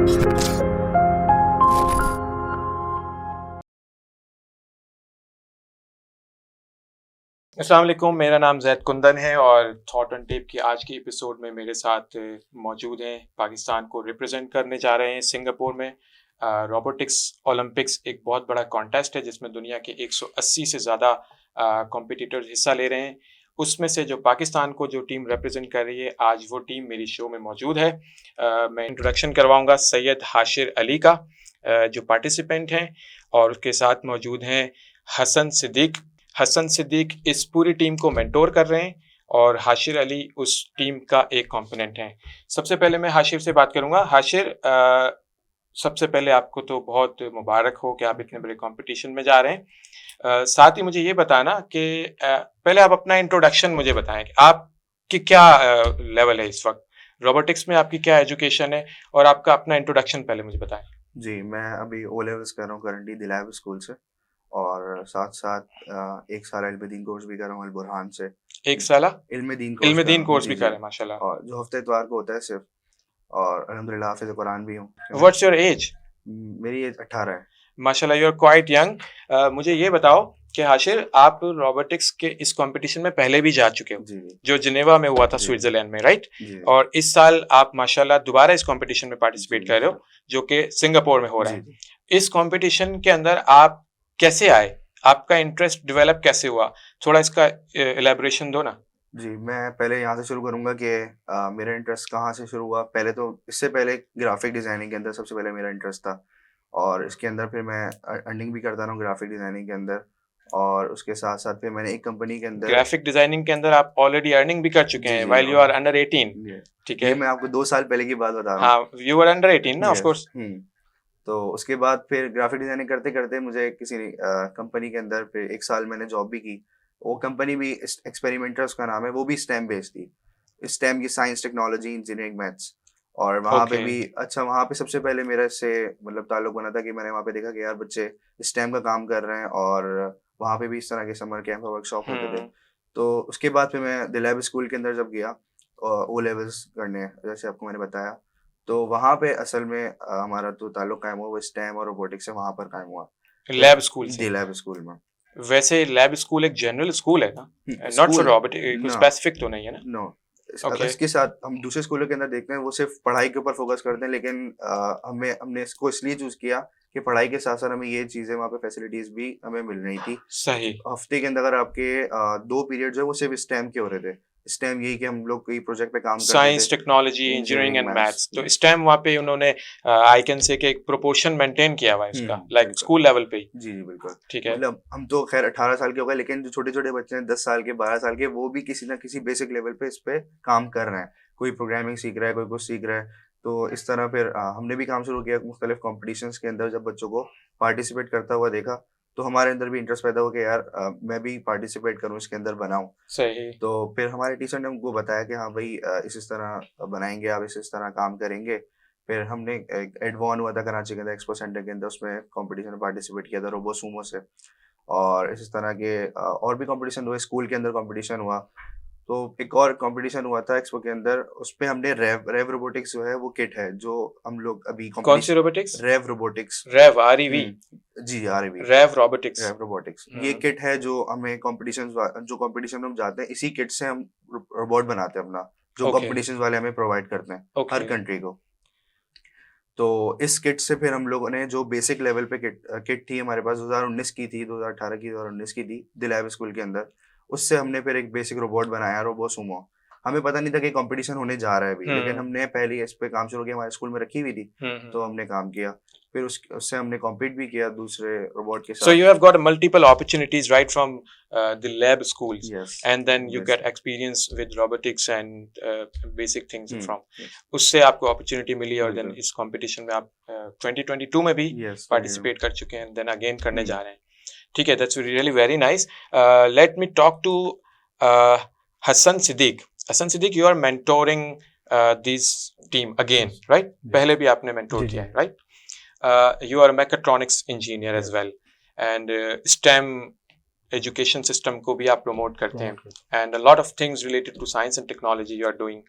अस्सलाम वालेकुम, मेरा नाम ज़ैद कुंदन है और थॉट ऑन टेप की आज की एपिसोड में मेरे साथ मौजूद हैं। पाकिस्तान को रिप्रेजेंट करने जा रहे हैं सिंगापुर में। रोबोटिक्स ओलंपिक्स एक बहुत बड़ा कॉन्टेस्ट है जिसमें दुनिया के 180 से ज़्यादा कॉम्पिटिटर्स हिस्सा ले रहे हैं। उसमें से जो पाकिस्तान को जो टीम रिप्रेजेंट कर रही है, आज वो टीम मेरी शो में मौजूद है। मैं इंट्रोडक्शन करवाऊंगा सैयद हाशिर अली का, जो पार्टिसिपेंट हैं, और उसके साथ मौजूद हैं हसन सिद्दीक। हसन सिद्दीक इस पूरी टीम को मेंटोर कर रहे हैं और हाशिर अली उस टीम का एक कंपोनेंट हैं। सबसे पहले मैं हाशिर से बात करूंगा। हाशिर, सबसे पहले आपको तो बहुत मुबारक हो कि आप इतने बड़े कंपटीशन में जा रहे हैं। साथ ही मुझे ये बताना कि पहले आप अपना इंट्रोडक्शन मुझे बताएं कि आपकी क्या लेवल है इस वक्त, रोबोटिक्स में आपकी क्या एजुकेशन है, और आपका अपना इंट्रोडक्शन पहले मुझे बताएं। जी, मैं अभी ओ लेवल्स कर रहा हूँ करंटली दिलायब स्कूल से, और साथ साथ एक साल इल्म दीन कोर्स भी कर रहा हूँ अलबुरहान से। एक साला इल्म दीन इल्म कोर्स कर दीन रहा हूँ कोर्स जी भी जी, कर रहे हैं, माशाल्लाह। और जो हफ्ते इतवार को होता है सिर्फ, और अल्हम्दुलिल्लाह हाफिज़ कुरान भी हूँ। What's your age? मेरी एज 18 है। माशाल्लाह, यू आर क्वाइट यंग। मुझे ये बताओ कि हाशिर, आप रोबोटिक्स के इस कंपटीशन में पहले भी जा चुके हो, जी जी जो जिनेवा में हुआ था, जी स्विट्जरलैंड में, राइट? जी और इस साल आप माशाल्लाह दोबारा इस कंपटीशन में पार्टिसिपेट जी कर रहे हो, जो कि सिंगापुर में हो रहा जी है। जी इस कंपटीशन के अंदर आप कैसे आए? आपका इंटरेस्ट डेवलप कैसे हुआ? थोड़ा इसका इलेबोरेशन दो ना। जी, मैं पहले यहाँ से शुरू करूँगा कि मेरा इंटरेस्ट कहाँ से शुरू हुआ। पहले तो इससे पहले ग्राफिक डिज़ाइनिंग के अंदर सबसे पहले मेरा इंटरेस्ट था, और इसके अंदर फिर मैं अर्निंग भी करता रहा हूँ ग्राफिक डिज़ाइनिंग के अंदर, और उसके साथ-साथ फिर मैंने एक कंपनी के अंदर। ग्राफिक डिजाइनिंग के अंदर आप ऑलरेडी अर्निंग भी कर चुके जी, हैं जी, व्हाइल यू आर अंडर 18। ये ठीक ये है। मैं आपको 2 साल पहले की बात बता रहा हूँ। हाँ, यू आर अंडर 18 ना, ऑफ यस, कोर्स। तो उसके बाद फिर ग्राफिक डिज़ाइनिंग करते-करते मुझे किसी कंपनी के अंदर फिर 1 साल मैंने जॉब भी की। वो कंपनी भी एक्सपेरिमेंटर उसका नाम है, वो भी स्टेम बेस्ड थी। स्टेम की साइंस, टेक्नोलॉजी, इंजीनियरिंग, मैथ्स, और वहाँ पे ओके। भी अच्छा, वहाँ पे सबसे पहले मेरा इससे मतलब ताल्लुक बना था कि मैंने वहाँ पे देखा कि यार बच्चे स्टेम का काम कर रहे हैं, और वहाँ पे भी इस तरह के समर कैंप और वर्कशॉप होते थे। हम्म। तो उसके बाद फिर मैं दिलैब स्कूल के अंदर जब गया ओ लेवल्स करने, जैसे आपको मैंने बताया, तो वहाँ पे असल में हमारा तो ताल्लुक कायम हुआ वो स्टेम और रोबोटिक्स से, वहाँ पर कायम हुआ। फिर लैब स्कूल से? दिलैब स्कूल में। वैसे लैब स्कूल एक जनरल स्कूल है ना, नॉट फॉर स्कूल रोबोट, कोई ना स्पेसिफिक तो नहीं है ना? No okay. इसके साथ हम दूसरे स्कूलों के अंदर देखते हैं वो सिर्फ पढ़ाई के ऊपर फोकस करते हैं, लेकिन हमने इसको इसलिए चूज किया कि पढ़ाई के साथ साथ हमें ये चीजें वहाँ पे फैसिलिटीज भी हमें मिल रही थी। सही। हफ्ते के अंदर अगर आपके 2 पीरियड जो है वो सिर्फ स्टेम के हो रहे थे। स्टेम यही कि हम लोग कोई प्रोजेक्ट पे काम करते थे, science, technology, engineering engineering, and maths. Maths, तो इस टाइम वहाँ पे उन्होंने आई कैन से कि एक प्रोपोर्शन मेंटेन किया हुआ है इसका, लाइक बिल्कुल। स्कूल लेवल पे ही। जी, जी, बिल्कुल। ठीक है। मतलब हम तो ख़ैर 18 साल के हो गए, लेकिन जो छोटे-छोटे बच्चे हैं 10 साल के, 12 साल के, वो भी किसी न किसी बेसिक लेवल पे इस पे काम कर रहे हैं। कोई प्रोग्रामिंग सीख रहा है, कोई कुछ सीख रहा है। तो इस तरह फिर हमने भी काम शुरू किया मुख्तलिफ कॉम्पिटिशन्स के अंदर। जब बच्चों को पार्टिसिपेट करता हुआ देखा, तो हमारे अंदर भी इंटरेस्ट पैदा हुआ कि यार मैं भी पार्टिसिपेट करूँ, इसके अंदर बनाऊँ। सही। तो फिर हमारे टीचर ने हमको बताया कि हाँ भाई, इस तरह बनाएँगे आप, इस तरह काम करेंगे। फिर हमने एक एडवान हुआ था कराची के अंदर एक्सपो सेंटर के अंदर, उसमें कॉम्पिटिशन में पार्टिसिपेट किया था रोबो सूमो से, और इस तरह के और भी कॉम्पिटिशन हुए। स्कूल के अंदर कॉम्पिटिशन हुआ, तो एक और कॉम्पिटिशन हुआ था एक्सपो के अंदर, उसपे हमने रेव रोबोटिक्स जो है वो किट है जो हम लोग अभी कौन सी रोबोटिक्स? रेव रोबोटिक्स। रेव, REV? जी, आरवी रेव रोबोटिक्स। रेव रोबोटिक्स, ये किट है जो हमें जो कंपटीशन में हम जाते हैं, इसी किट से हम रोबोट बनाते हैं अपना, जो ओके। कंपटीशन वाले हमें प्रोवाइड करते हैं हर ओके। कंट्री को। तो इस किट से फिर हम लोगों ने जो बेसिक लेवल पे किट थी हमारे पास, 2019 की थी, 2018 की, 2019 की थी दिलैब स्कूल के अंदर। उससे हमने फिर एक बेसिक रोबोट बनाया, रोबो सुमो। हमें पता नहीं था कि कंपटीशन होने जा रहा है अभी, लेकिन हम्म। हमने पहले ही इस पे काम शुरू किया, हमारे स्कूल में रखी हुई थी, तो हम्म। हमने काम किया। फिर उससे हमने कॉम्पीट भी किया दूसरे रोबोट के So साथ। you have got multiple opportunities right from the lab schools, yes, and then you get basic. experience with robotics and basic things from. Yes, उससे आपको opportunity मिली और then बिल्कुल। इस competition में आप 2022 में भी यस, participate कर चुके हैं, then again करने जा हम्म, रहे हैं। ठीक है, that's really very nice. Let me talk to uh, Hassan Siddiq. Hassan Siddiq, you are mentoring this team again, right? पहले भी आपने mentor जी जी किया है, right? You are a mechatronics engineer as well, and STEM education system को भी आप promote करते हैं, and a lot of things related to science and technology you are doing.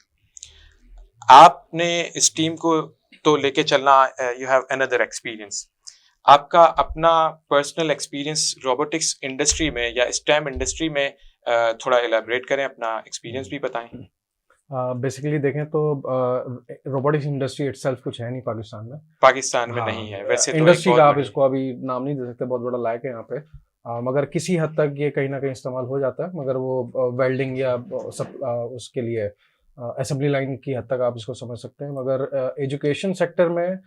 आपने इस टीम को तो लेके चलना, यू हैव अनदर एक्सपीरियंस। आपका अपना पर्सनल एक्सपीरियंस रोबोटिक्स इंडस्ट्री में या स्टेम इंडस्ट्री में थोड़ा एलैबोरेट करें, अपना एक्सपीरियंस भी बताएं। बेसिकली देखें तो रोबोटिक्स इंडस्ट्री इटसेल्फ कुछ है नहीं पाकिस्तान में। पाकिस्तान में नहीं है वैसे तो इंडस्ट्री का आप इसको अभी नाम नहीं दे सकते, बहुत बड़ा लैक है यहाँ पे। मगर किसी हद तक ये कहीं ना कहीं इस्तेमाल हो जाता है, मगर वो वेल्डिंग या सब उसके लिए असेंबली लाइन की हद तक आप इसको समझ सकते हैं। मगर एजुकेशन सेक्टर में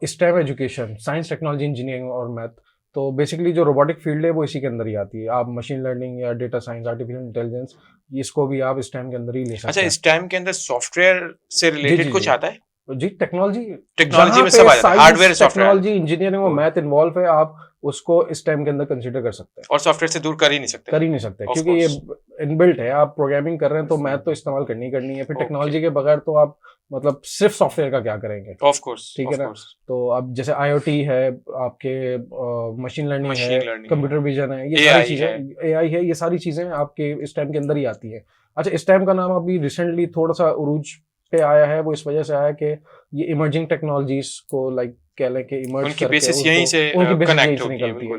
stem education, science technology engineering और मैथ, तो बेसिकली जो रोबोटिक फील्ड है वो इसी के अंदर ही आती है। आप मशीन लर्निंग या डेटा साइंस, आर्टिफिशियल इंटेलिजेंस, इसको भी आप स्टेम के अंदर ही ले सकते हैं। अच्छा, स्टेम के अंदर सॉफ्टवेयर से रिलेटेड कुछ आता है? जी, टेक्नोलॉजी में सब आ जाता है, हार्डवेयर सॉफ्टवेयर, टेक्नोलॉजी इंजीनियरिंग और मैथ इन्वॉल्व है, आप उसको स्टेम के अंदर कंसीडर कर सकते हैं। और सॉफ्टवेयर से दूर कर ही नहीं सकते क्योंकि ये इनबिल्ट है। आप प्रोग्रामिंग कर रहे हैं तो मैथ तो इस्तेमाल करनी है। फिर टेक्नोलॉजी के बगैर तो आप मतलब सिर्फ सॉफ्टवेयर का क्या करेंगे? ऑफ कोर्स, ठीक है ना। तो अब जैसे IoT है, आपके मशीन लर्निंग है, कंप्यूटर विजन है, ये सारी चीजें, AI है, ये सारी चीजें आपके स्टेम के अंदर ही आती है। अच्छा, स्टेम का नाम अभी रिसेंटली थोड़ा सा उरूज पे आया है, वो इस वजह से आया कि ये इमर्जिंग टेक्नोलॉजीज को लाइक कह लें कि इमर्ज उनकी बेसिस यहीं से कनेक्ट निकलती है।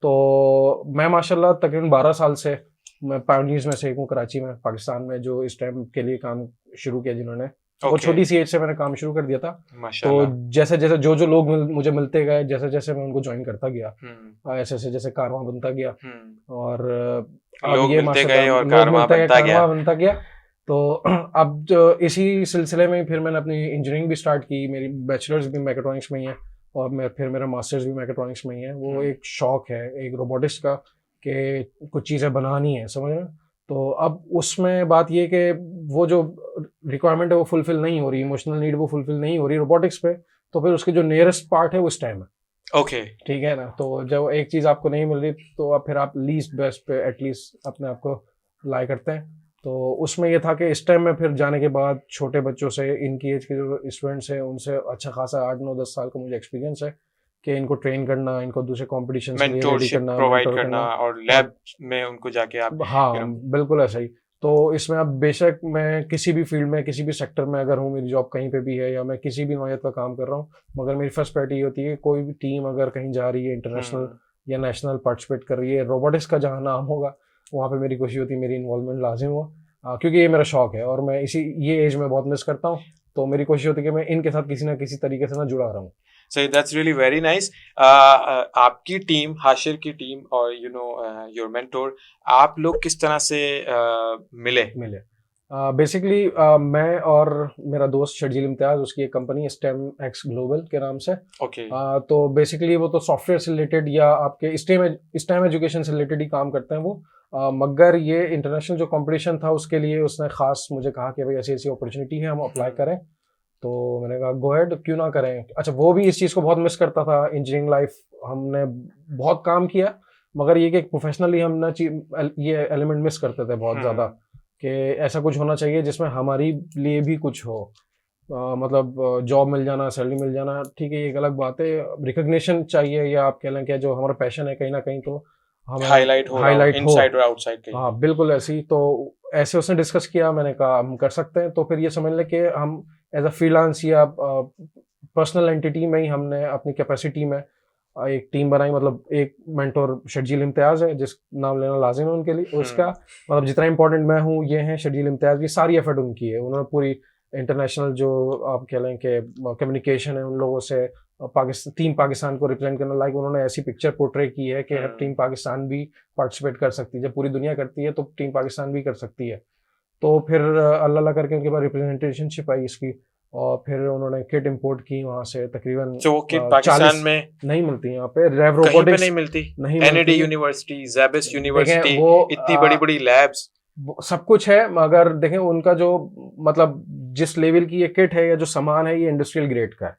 तो मैं माशाल्लाह तकरीबन 12 साल से मैं पायोनियर्स में से एक हूँ कराची में, पाकिस्तान में, जो स्टेम के लिए काम शुरू किया जिन्होंने। बहुत छोटी सी एज से मैंने काम शुरू कर दिया था। तो जैसे जैसे जो लोग मुझे मिलते गए, जैसे जैसे मैं उनको ज्वाइन करता गया, ऐसे जैसे कारवां बनता गया, और लोग मिलते गए और कारवां बनता गया। तो अब जो इसी सिलसिले में फिर मैंने अपनी इंजीनियरिंग भी स्टार्ट की। मेरी बैचलर्स भी मैकेट्रॉनिक्स में ही है और फिर मेरा मास्टर्स भी मैकेट्रॉनिक्स में ही है। वो एक शौक है एक रोबोटिक्स का कि कुछ चीज़ें बनानी है, समझ रहे हैं। तो अब उसमें बात ये कि वो जो रिक्वायरमेंट है वो फुलफिल नहीं हो रही, इमोशनल नीड वो फुलफिल नहीं हो रही रोबोटिक्स पे, तो फिर उसके जो नियरेस्ट पार्ट है वो स्टेम है। ओके, ठीक है ना। तो जब एक चीज़ आपको नहीं मिल रही तो अब फिर आप लीस्ट बेस्ट पे एटलीस्ट अपने आप को लाई करते हैं। तो उसमें ये था कि स्टेम में फिर जाने के बाद छोटे बच्चों से, इनकी एज के जो स्टूडेंट्स हैं उनसे अच्छा खासा 8, 9, 10 साल का मुझे एक्सपीरियंस है कि इनको ट्रेन करना, इनको दूसरे कॉम्पिटिशन में रेडी करना, प्रोवाइड करना और लैब में उनको जाके आप। हाँ बिल्कुल ऐसा ही। तो इसमें अब बेशक मैं किसी भी फील्ड में, किसी भी सेक्टर में अगर हूँ, मेरी जॉब कहीं पे भी है या मैं किसी भी नौयत का काम कर रहा हूँ, मगर मेरी फर्स्ट प्रायोरिटी होती है कोई भी टीम अगर कहीं जा रही है, इंटरनेशनल या नेशनल पार्टिसिपेट कर रही है, रोबोटिक्स का जहाँ नाम होगा वहाँ पे मेरी कोशिश होती है मेरी इन्वॉल्वमेंट लाजिम हो, क्योंकि ये मेरा शौक है और मैं ये एज में बहुत मिस करता हूँ। तो मेरी कोशिश होती है कि मैं इनके साथ किसी ना किसी तरीके से ना जुड़ा रहूँ। So that's really very nice. आपकी टीम, हाशिर की टीम और your mentor, आप लोग किस तरह से मिले? बेसिकली मैं और मेरा दोस्त शर्जील इम्तियाज, उसकी एक कंपनी स्टेम एक्स ग्लोबल के नाम से। ओके। तो बेसिकली वो तो सॉफ्टवेयर से रिलेटेड या आपके स्टेम एजुकेशन से रिलेटेड ही काम करते हैं वो। मगर ये इंटरनेशनल जो कंपटीशन था उसके लिए उसने खास मुझे कहा कि भाई ऐसी ऐसी अपॉर्चुनिटी है, हम अप्लाई करें। तो मैंने कहा गो हेड, क्यों ना करें। अच्छा, वो भी इस चीज़ को बहुत मिस करता था। इंजीनियरिंग लाइफ हमने बहुत काम किया, मगर ये कि प्रोफेशनली हम ना ये एलिमेंट मिस करते थे बहुत ज़्यादा कि ऐसा कुछ होना चाहिए जिसमें हमारी लिए भी कुछ हो। मतलब जॉब मिल जाना, सैलरी मिल जाना, ठीक है, ये एक अलग बात है। रिकग्निशन चाहिए या आप कह लें कि जो हमारा पैशन है कहीं ना कहीं तो हमें हाईलाइट हो इनसाइड और आउटसाइड। हाँ बिल्कुल ऐसी। तो ऐसे उसने डिस्कस किया, मैंने कहा हम कर सकते हैं। तो फिर ये समझ लें कि हम एज अ फ्रीलांस या पर्सनल एंटिटी में ही हमने अपनी कैपेसिटी में एक टीम बनाई। मतलब एक मेंटोर शर्जील इम्तियाज है, जिस नाम लेना लाजिम है उनके लिए, उसका मतलब जितना इंपॉर्टेंट मैं हूँ ये है शर्जील इम्तियाज की। सारी एफर्ट उनकी है, उन्होंने पूरी इंटरनेशनल जो आप कह लें कि कम्युनिकेशन है उन लोगों से, टीम पाकिस्तान को रिप्रेजेंट करना, लाइक उन्होंने ऐसी पिक्चर पोर्ट्रे की है कि टीम पाकिस्तान भी पार्टिसिपेट कर सकती है। जब पूरी दुनिया करती है तो टीम पाकिस्तान भी कर सकती है। तो फिर अल्लाह करके उनके पास रिप्रेजेंटेशनशिप आई इसकी, और फिर उन्होंने किट इंपोर्ट की वहाँ से तकरीबन। जो किट पाकिस्तान में नहीं मिलती, यहाँ पे रेव रोबोटिक्स नहीं मिलती, एनईडी यूनिवर्सिटी, ज़ेबिस यूनिवर्सिटी, इतनी बड़ी लैब्स, सब कुछ है। मगर देखें उनका जो मतलब जिस लेवल की ये किट है या जो सामान है ये इंडस्ट्रियल ग्रेड का है।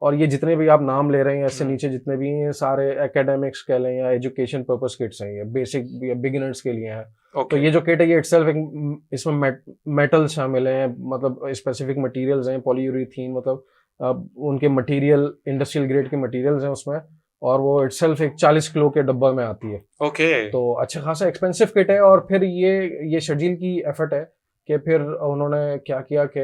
और ये जितने भी आप नाम ले रहे हैं इससे नीचे जितने भी हैं सारे एकेडमिक्स कह लें या एजुकेशन पर्पस किट्स हैं, ये बेसिक बिगिनर्स के लिए हैं। तो ये जो किट है ये इटसेल्फ इसमें मेटल शामिल हैं, मतलब स्पेसिफिक मटेरियल्स हैं, पॉलीयूरेथीन, मतलब उनके मटेरियल इंडस्ट्रियल ग्रेड के मटेरियल्स हैं उसमें, और वो इटसेल्फ एक 40 किलो के डब्बा में आती है। ओके। तो अच्छा खासा एक्सपेंसिव किट है। और फिर ये शर्जील की एफर्ट है कि फिर उन्होंने क्या किया कि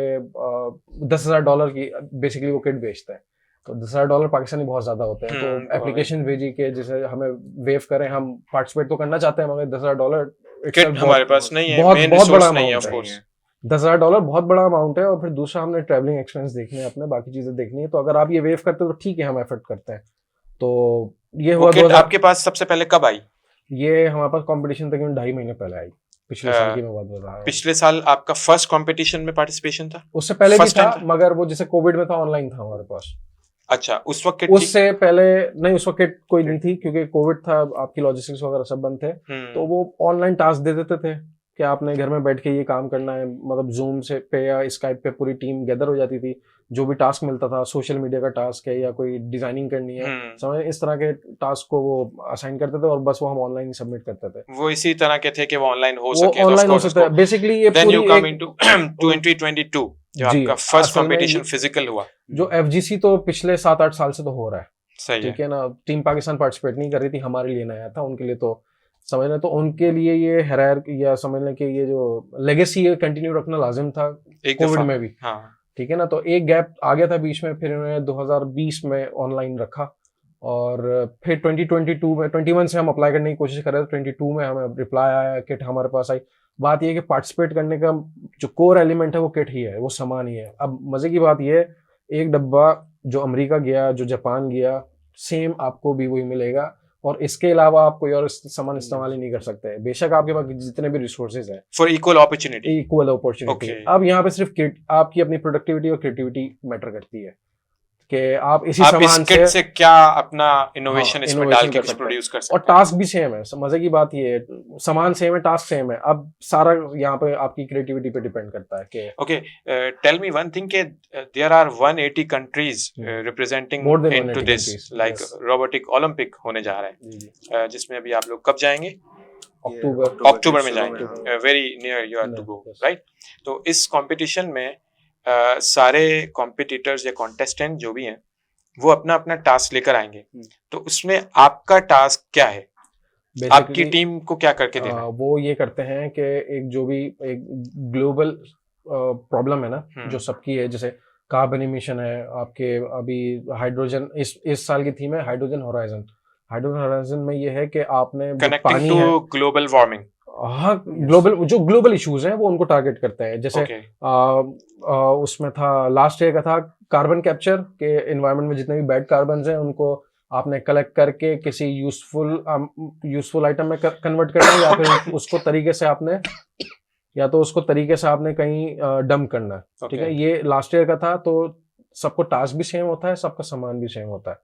$10,000 की बेसिकली वो किट बेचते हैं। तो $10,000 पाकिस्तानी बहुत ज्यादा होते हैं, तो एप्लीकेशन भेजी कि जैसे हमें वेव करें, हम पार्टिसिपेट तो करना चाहते हैं मगर $10,000 किट हमारे पास नहीं है, बहुत मेन बहुत बड़ा रिसोर्स नहीं है ऑफ अमाउंट कोर्स। है। $10,000 बहुत बड़ा अमाउंट है। और फिर दूसरा हमने ट्रैवलिंग एक्सपेंस देखने हैं, अपने बाकी चीजें देखनी है। तो अगर आप ये वेव करते हो तो ठीक है, हम एफर्ट करते हैं। तो ये वो हुआ किट आपके पास सबसे पहले कब आई? ये हमारे पास कंपटीशन तकरीबन 2.5 महीने पहले आई, पिछले साल की मैं बात बता रहा हूँ। पिछले साल आपका फर्स्ट कंपटीशन में पार्टिसिपेशन था? उससे पहले भी First था, time था? मगर वो जैसे कोविड में था, ऑनलाइन था हमारे पास। अच्छा, उस वक्त किट थी? उससे पहले नहीं, उस वक्त कोई नहीं थी क्योंकि कोविड था, आपकी लॉजिस्टिक्स वगैरह सब बंद थे। तो वो ऑनलाइन टास्क दे देते थे कि आपने घर में बैठ के ये काम करना है, मतलब जूम से पे या स्काइप पे पूरी टीम गैदर हो जाती थी। जो भी टास्क मिलता था, सोशल मीडिया का टास्क है या कोई डिजाइनिंग करनी है, समझ इस तरह के टास्क को वो असाइन करते थे और बस वो हम ऑनलाइन ही सबमिट करते थे। वो इसी तरह के थे कि वो ऑनलाइन हो वो सके, ऑनलाइन हो सकता है बेसिकली। ये देन यू पूरी कम इनटू 2022 जो जी, आपका फर्स्ट असल में कंपटीशन फिजिकल हुआ। जो FGC तो पिछले 7-8 साल से तो हो रहा है, सही ठीक है ना। टीम पाकिस्तान पार्टिसिपेट नहीं कर रही थी, हमारे लिए नया था, उनके लिए तो समझ लें, तो उनके लिए ये हायरार्की या समझ लें कि ये जो लेगेसी है कंटिन्यू रखना लाजिम था कोविड में भी। हाँ, ठीक है ना। तो एक गैप आ गया था बीच में, फिर इन्होंने 2020 में ऑनलाइन रखा और फिर 2022 में 21 से हम अप्लाई करने की कोशिश कर रहे थे। 22 में हमें रिप्लाई आया, किट हमारे पास आई। बात यह है कि पार्टिसिपेट करने का जो कोर एलिमेंट है वो किट ही है, वो सामान ही है। अब मजे की बात यह है, एक डब्बा जो अमेरिका गया, जो जापान गया, सेम आपको भी वही मिलेगा और इसके अलावा आप कोई और सामान इस्तेमाल ही नहीं कर सकते। बेशक आपके पास जितने भी रिसोर्सेज हैं, फॉर इक्वल अपॉर्चुनिटी। अब यहाँ पे सिर्फ आपकी अपनी प्रोडक्टिविटी और क्रिएटिविटी मैटर करती है कि आप इसी आप सामान इस किट से क्या अपना इनोवेशन इसमें डाल के कुछ प्रोड्यूस कर सकते और टास्क भी सेम है। मजे की बात ये है, सामान सेम है, टास्क सेम है। अब सारा यहाँ पे आपकी क्रिएटिविटी पे डिपेंड करता है कि okay, tell me one thing के there are 180 countries representing into this, like robotic Olympic होने जा रहा है, जिसमें अभी आप लोग कब जाएंगे? अक्टूबर में जाएंगे, very near you are to go, right. तो इस कंपटीशन में सारे कॉम्पिटिटर्स या कॉन्टेस्टेंट जो भी हैं वो अपना अपना टास्क लेकर आएंगे। तो उसमें आपका टास्क क्या है? आपकी टीम को क्या करके देना है? वो ये करते हैं कि एक जो भी एक ग्लोबल प्रॉब्लम है ना, जो सबकी है, जैसे कार्बन इमिशन है आपके, अभी हाइड्रोजन, इस साल की थीम है हाइड्रोजन होराइजन। हाइड्रोजन होराइजन में ये है कि आपने कनेक्टिंग टू ग्लोबल वार्मिंग, हाँ, ग्लोबल इश्यूज हैं वो उनको टारगेट करते हैं। जैसे उसमें था लास्ट ईयर का था कार्बन कैप्चर के, एनवायरनमेंट में जितने भी बैड कार्बन हैं उनको आपने कलेक्ट करके किसी यूजफुल आइटम में कन्वर्ट करना है, या फिर उसको तरीके से आपने कहीं डंप करना है। ठीक है, ये लास्ट ईयर का था। तो सबको टास्क भी सेम होता है, सबका सामान भी सेम होता है।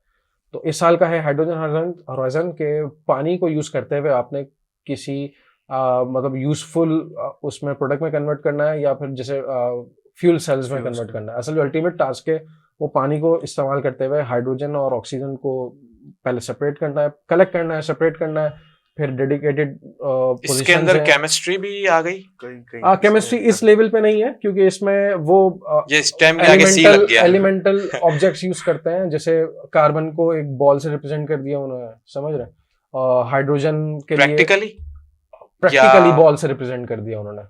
तो इस साल का है हाइड्रोजन होराइजन के, पानी को यूज करते हुए आपने किसी मतलब यूजफुल उसमें प्रोडक्ट में कन्वर्ट करना है, या फिर जैसे फ्यूल सेल्स में कन्वर्ट करना है। असल जो अल्टीमेट टास्क है वो पानी को इस्तेमाल करते हुए हाइड्रोजन और ऑक्सीजन को पहले सेपरेट करना है, कलेक्ट करना है, सेपरेट करना है, फिर डेडिकेटेड इसके अंदर केमिस्ट्री भी आ गई। केमिस्ट्री इस लेवल पे नहीं है क्योंकि इसमें वो ये स्टेम के आगे सी लग गया, एलिमेंटल ऑब्जेक्ट्स यूज करते हैं। जैसे कार्बन को एक बॉल से रिप्रेजेंट कर दिया उन्होंने, समझ रहे। हाइड्रोजन के लिए प्रैक्टिकली बॉल से रिप्रेजेंट कर दिया उन्होंने।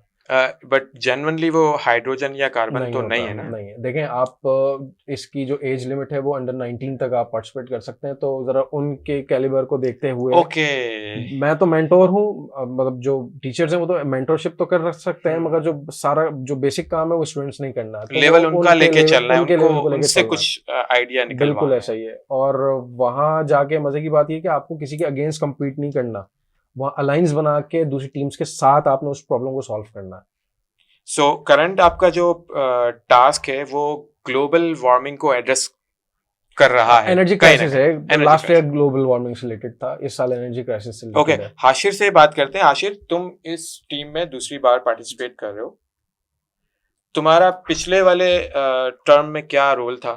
बट जेन्युइनली वो हाइड्रोजन या कार्बन तो नहीं है ना? नहीं है। देखें आप, इसकी जो एज लिमिट है वो अंडर 19 तक आप पार्टिसिपेट कर सकते हैं। तो जरा उनके कैलिबर को देखते हुए मैं तो मेंटोर हूँ, मतलब जो टीचर्स हैं वो तो मेंटोरशिप तो कर सकते हैं, मगर जो सारा जो बेसिक काम है वो स्टूडेंट्स नहीं करना। तो लेवल उनका लेके चलना है, उनको उनसे कुछ आइडिया निकलवाना। बिल्कुल ऐसा ही है। और वहां जाके मजे की बात ये है कि आपको किसी के अगेंस्ट कम्पीट नहीं करना, वहाँ अलायंस बना के दूसरी टीम्स के साथ आपने उस प्रॉब्लम को सॉल्व करना है। सो करंट आपका जो टास्क है वो ग्लोबल वार्मिंग को एड्रेस कर रहा है। एनर्जी क्राइसिस है, लास्ट ईयर ग्लोबल वार्मिंग से रिलेटेड था, इस साल एनर्जी क्राइसिस से रिलेटेड है। हाशिर से बात करते हैं। हाशिर, तुम इस टीम में दूसरी बार पार्टिसिपेट कर रहे हो, तुम्हारा पिछले वाले टर्म में क्या रोल था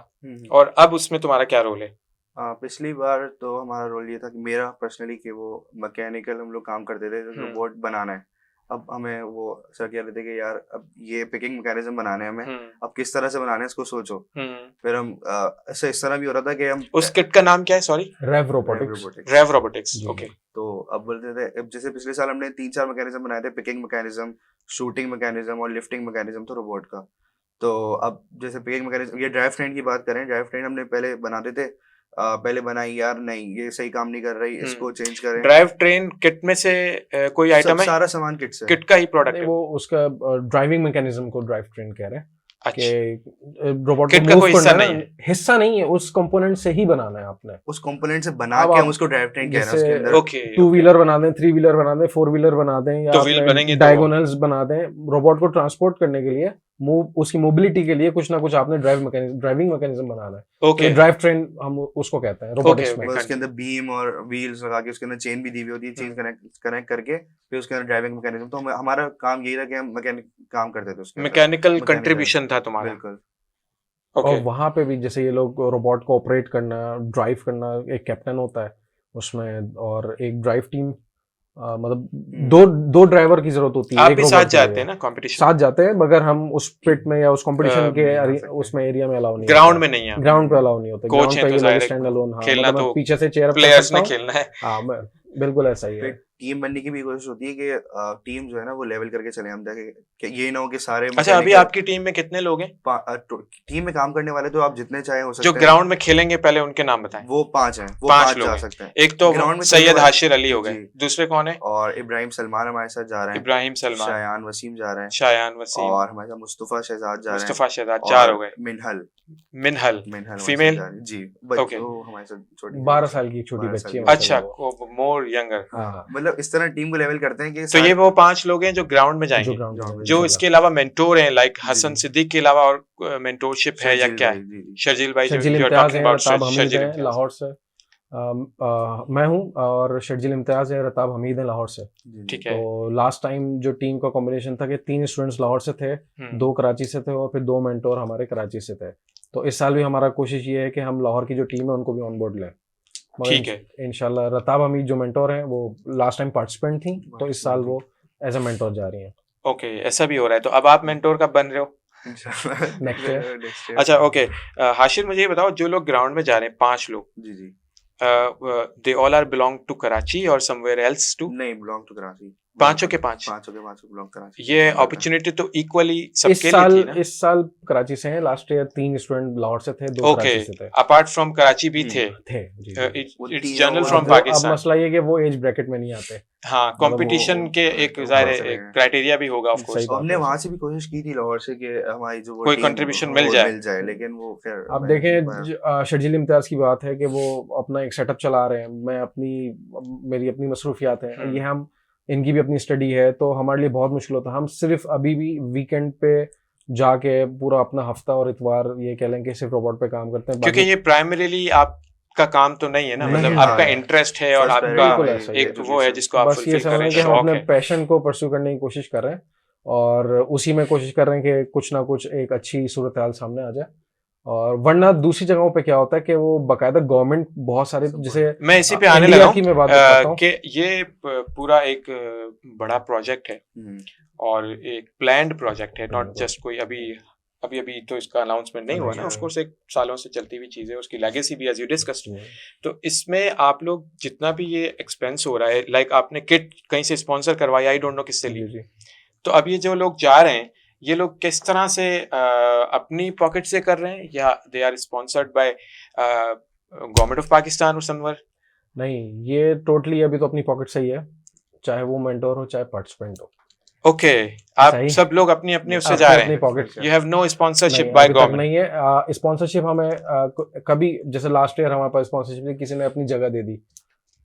और अब उसमें तुम्हारा क्या रोल है? पिछली बार तो हमारा रोल ये था कि मेरा पर्सनली कि वो मैकेनिकल हम लोग काम करते थे, रोबोट बनाना है अब हमें वो सर कह रहे थे कि यार अब ये पिकिंग मैकेनिज्म बनाने हैं हमें, अब किस तरह से बनाने हैं इसको सोचो। फिर हम ऐसे इस तरह भी हो रहा था कि हम उस किट का नाम क्या है, सॉरी? रेव रोबोटिक्स। रेव रोबोटिक्स, ओके। तो अब बोलते थे, अब जैसे पिछले साल हमने 3-4 मैकेनिज्म बनाए थे, पिकिंग मैकेनिज्म, शूटिंग मैकेनिज्म और लिफ्टिंग मैकेनिज्म तो रोबोट का। तो अब जैसे पिकिंग मैकेनिज्म, ये ड्राइव ट्रेन की बात करें, ड्राइव ट्रेन हमने पहले बनाते थे, पहले बनाई यार नहीं ये सही काम नहीं कर रही, इसको चेंज करें। ड्राइव ट्रेन किट में से कोई आइटम है? सारा सामान किट से, किट का ही प्रोडक्ट है वो उसका ड्राइविंग मैकेनिज्म को ड्राइव ट्रेन कह रहे हैं अच्छा, कि रोबोट किट को का मूव कोई हिस्सा करना नहीं है, हिस्सा नहीं है, उस कंपोनेंट से ही बनाना है आपने। उस कंपोनेंट से बना अब के आप हम उसको ड्राइव ट्रेन कह रहे हैं, जैसे उसके अंदर ओके, 2 व्हीलर बना दें, 3 व्हीलर बना दें, 4 व्हीलर बना दें, या तो व्हील बनेंगे तो डायगोनल्स बना दें, रोबोट को ट्रांसपोर्ट करने के लिए, उसकी मोबिलिटी के लिए कुछ ना कुछ आपने ड्राइविंग मैकेनिज्म बनाना है। ओके, ड्राइव ट्रेन हम उसको कहते हैं रोबोटिक्स में। उसके अंदर बीम और व्हील्स लगा के उसके अंदर चेन भी दी हुई होती है, चेन कनेक्ट करके फिर उसके अंदर ड्राइविंग मैकेनिज्म। तो हमारा काम यही था कि हम मैकेनिक काम करते थे उसके, मैकेनिकल कंट्रीब्यूशन था तुम्हारा। बिल्कुल। और वहां पे भी जैसे ये लोग रोबोट को ऑपरेट करना, ड्राइव करना, एक कैप्टन होता है उसमें और एक ड्राइव टीम, मतलब दो ड्राइवर की जरूरत होती है। आप एक भी robot साथ के लिए। जाते हैं ना कंपटीशन? साथ जाते हैं, मगर हम उस पिट में या उस कंपटीशन के उसमें एरिया में अलाउ नहीं, ग्राउंड में नहीं है, ग्राउंड पे अलाउ नहीं होता। कोच ग्राउंड है पे तो ये जाहिर लोग है स्टैंड अलोन, हाँ, खेलना मतलब तो मैं पीछे से चेयर अप कर प्लेयर्स सकता ने हूँ। खेलना है। हाँ, बिल्कुल ऐसा ही है। टीम बनने की भी कोशिश होती है कि टीम जो है ना वो लेवल करके चले, हम ताकि कि ये ना हो कि सारे अच्छा, अभी आपकी टीम में कितने लोग हैं? टीम में काम करने वाले तो आप जितने चाहे हो सकते जो हैं। ग्राउंड में खेलेंगे पहले उनके नाम बताएं। वो 5 हैं, वो 5 5 लोग जा हैं। सकते हैं। एक तो ग्राउंड में सैयद खेलने हाशिर अली हो गए, जी। दूसरे कौन है? और इब्राहिम सलमान हमारे साथ जा रहे हैं, इब्राहिम सलमान, शायान वसीम जा रहे हैं, शायान वसीम, और हमारे साथ मुस्तफा शहजाद जा रहे हैं, मुस्तफा शहजाद, 4 हो गए। मिनहल मिनहल हमारे साथ फीमेल? जा रही है। जी, ओके। वो हमारे साथ छोटी 12 साल की छोटी 12 बच्ची है। साल अच्छा, मोर यंगर। हाँ, मतलब इस तरह टीम को लेवल करते हैं कि तो ये वो 5 लोग हैं जो ग्राउंड में जो जाएंगे, ग्राउंड में जो इसके अलावा मेंटोर हैं, लाइक जी, हसन जी। सिद्दीक के अलावा और मेंटोरशिप है या क्या है? शर्जील भाई, जो Sharjeel you are Imtiaz talking है, अबाउट रताब हमीद शर्जील है इम्तियाज। लाहौर से, मैं हूँ, और शर्जील इम्तियाज है, रताब हमीद है लाहौर से। ठीक है। तो लास्ट टाइम जो टीम का कॉम्बिनेशन था कि 3 स्टूडेंट्स लाहौर से थे, 2 कराची से थे, और फिर 2 मेंटोर हमारे कराची से थे। तो इस साल भी हमारा कोशिश ये है कि हम लाहौर की जो टीम है उनको भी ऑन बोर्ड लें। ठीक है। इंशाल्लाह रताब हमीद जो मेंटोर हैं वो लास्ट टाइम पार्टिसिपेंट थी, तो इस साल वो एज अ मेंटोर जा रही हैं। ओके, ऐसा भी हो रहा है। तो अब आप मेंटोर कब बन रहे हो? Next year. अच्छा, ओके। हाशिर, मुझे ये बताओ, जो लोग ग्राउंड में जा रहे हैं 5 लोग, जी जी, they all are belong to Karachi और समवेयर एल्स टू? नहीं, बिलोंग टू कराची। पांचों के पांच बिलोंग कराची। ये अपॉर्चुनिटी तो इक्वली इस सबके साल लिए थी ना? इस साल कराची से हैं, लास्ट ईयर 3 स्टूडेंट लाहौर से थे, 2 ओके, कराची से थे। अपार्ट फ्रॉम कराची भी थे? जी। इट्स जनरल फ्रॉम अब पाकिस्तान। मसला ये कि वो एज ब्रैकेट में नहीं आते। हाँ, कंपटीशन के एक जाहिर चले एक गए। क्राइटेरिया भी होगा ऑफ सही कोर्स। बात हमने है। वहां से भी कोशिश की थी लाहौर से कि हमारी जो वो कोई टीम contribution वो मिल जाए। लेकिन वो फिर अब देखें, शर्जील इम्तियाज की बात है कि वो अपना एक सेटअप चला रहे हैं, मेरी अपनी मसरूफियात हैं, ये हम इनकी भी अपनी स्टडी है, तो हमारे लिए बहुत मुश्किल होता है। हम सिर्फ अभी भी वीकेंड पे जाके पूरा अपना हफ्ता और इतवार ये कह लें कि सिर्फ रोबोट पे काम करते हैं, क्योंकि ये प्राइमरीली आपका काम तो नहीं है ना, नहीं मतलब है। आपका इंटरेस्ट है और First आपका priority ऐसा ही एक वो है जिसको आप बस ये फुलफिल कर समझ रहे कि हैं, हम शौक अपने है। पैशन को परस्यू करने की कोशिश कर रहे हैं, और उसी में कोशिश कर रहे हैं कि कुछ ना कुछ एक अच्छी सूरत हाल सामने आ जाए। और वरना दूसरी जगहों पे क्या होता है कि वो बाकायदा गवर्नमेंट बहुत सारे, जैसे मैं इसी पे आने इंडिया लगा की मैं बात हूँ करता हूँ कि ये पूरा एक बड़ा प्रोजेक्ट है और एक प्लान्ड प्रोजेक्ट है, नॉट जस्ट कोई अभी तो इसका अनाउंसमेंट नहीं हुआ ना, ऑफ कोर्स एक सालों से चलती हुई चीज़ है, उसकी लेगेसी भी एज यू डिस्कस्ड। तो इसमें आप लोग जितना भी ये एक्सपेंस हो रहा है, लाइक आपने किट कहीं से स्पॉन्सर करवाई, आई डोंट नो किससे ली, तो अब ये जो लोग जा रहे हैं, ये लोग किस तरह से अपनी पॉकेट से कर रहे हैं या they are sponsored by government of Pakistan और समवेयर? नहीं, ये टोटली अभी तो अपनी पॉकेट से ही है, चाहे वो मेंटोर हो चाहे पार्टिसिपेंट हो। ओके, आप सब लोग अपनी अपनी उससे जा रहे हैं, you have no sponsorship by government? नहीं है स्पॉन्सरशिप। हमें कभी जैसे लास्ट ईयर हमारे पास स्पॉन्सरशिप थी, किसी ने अपनी जगह दे दी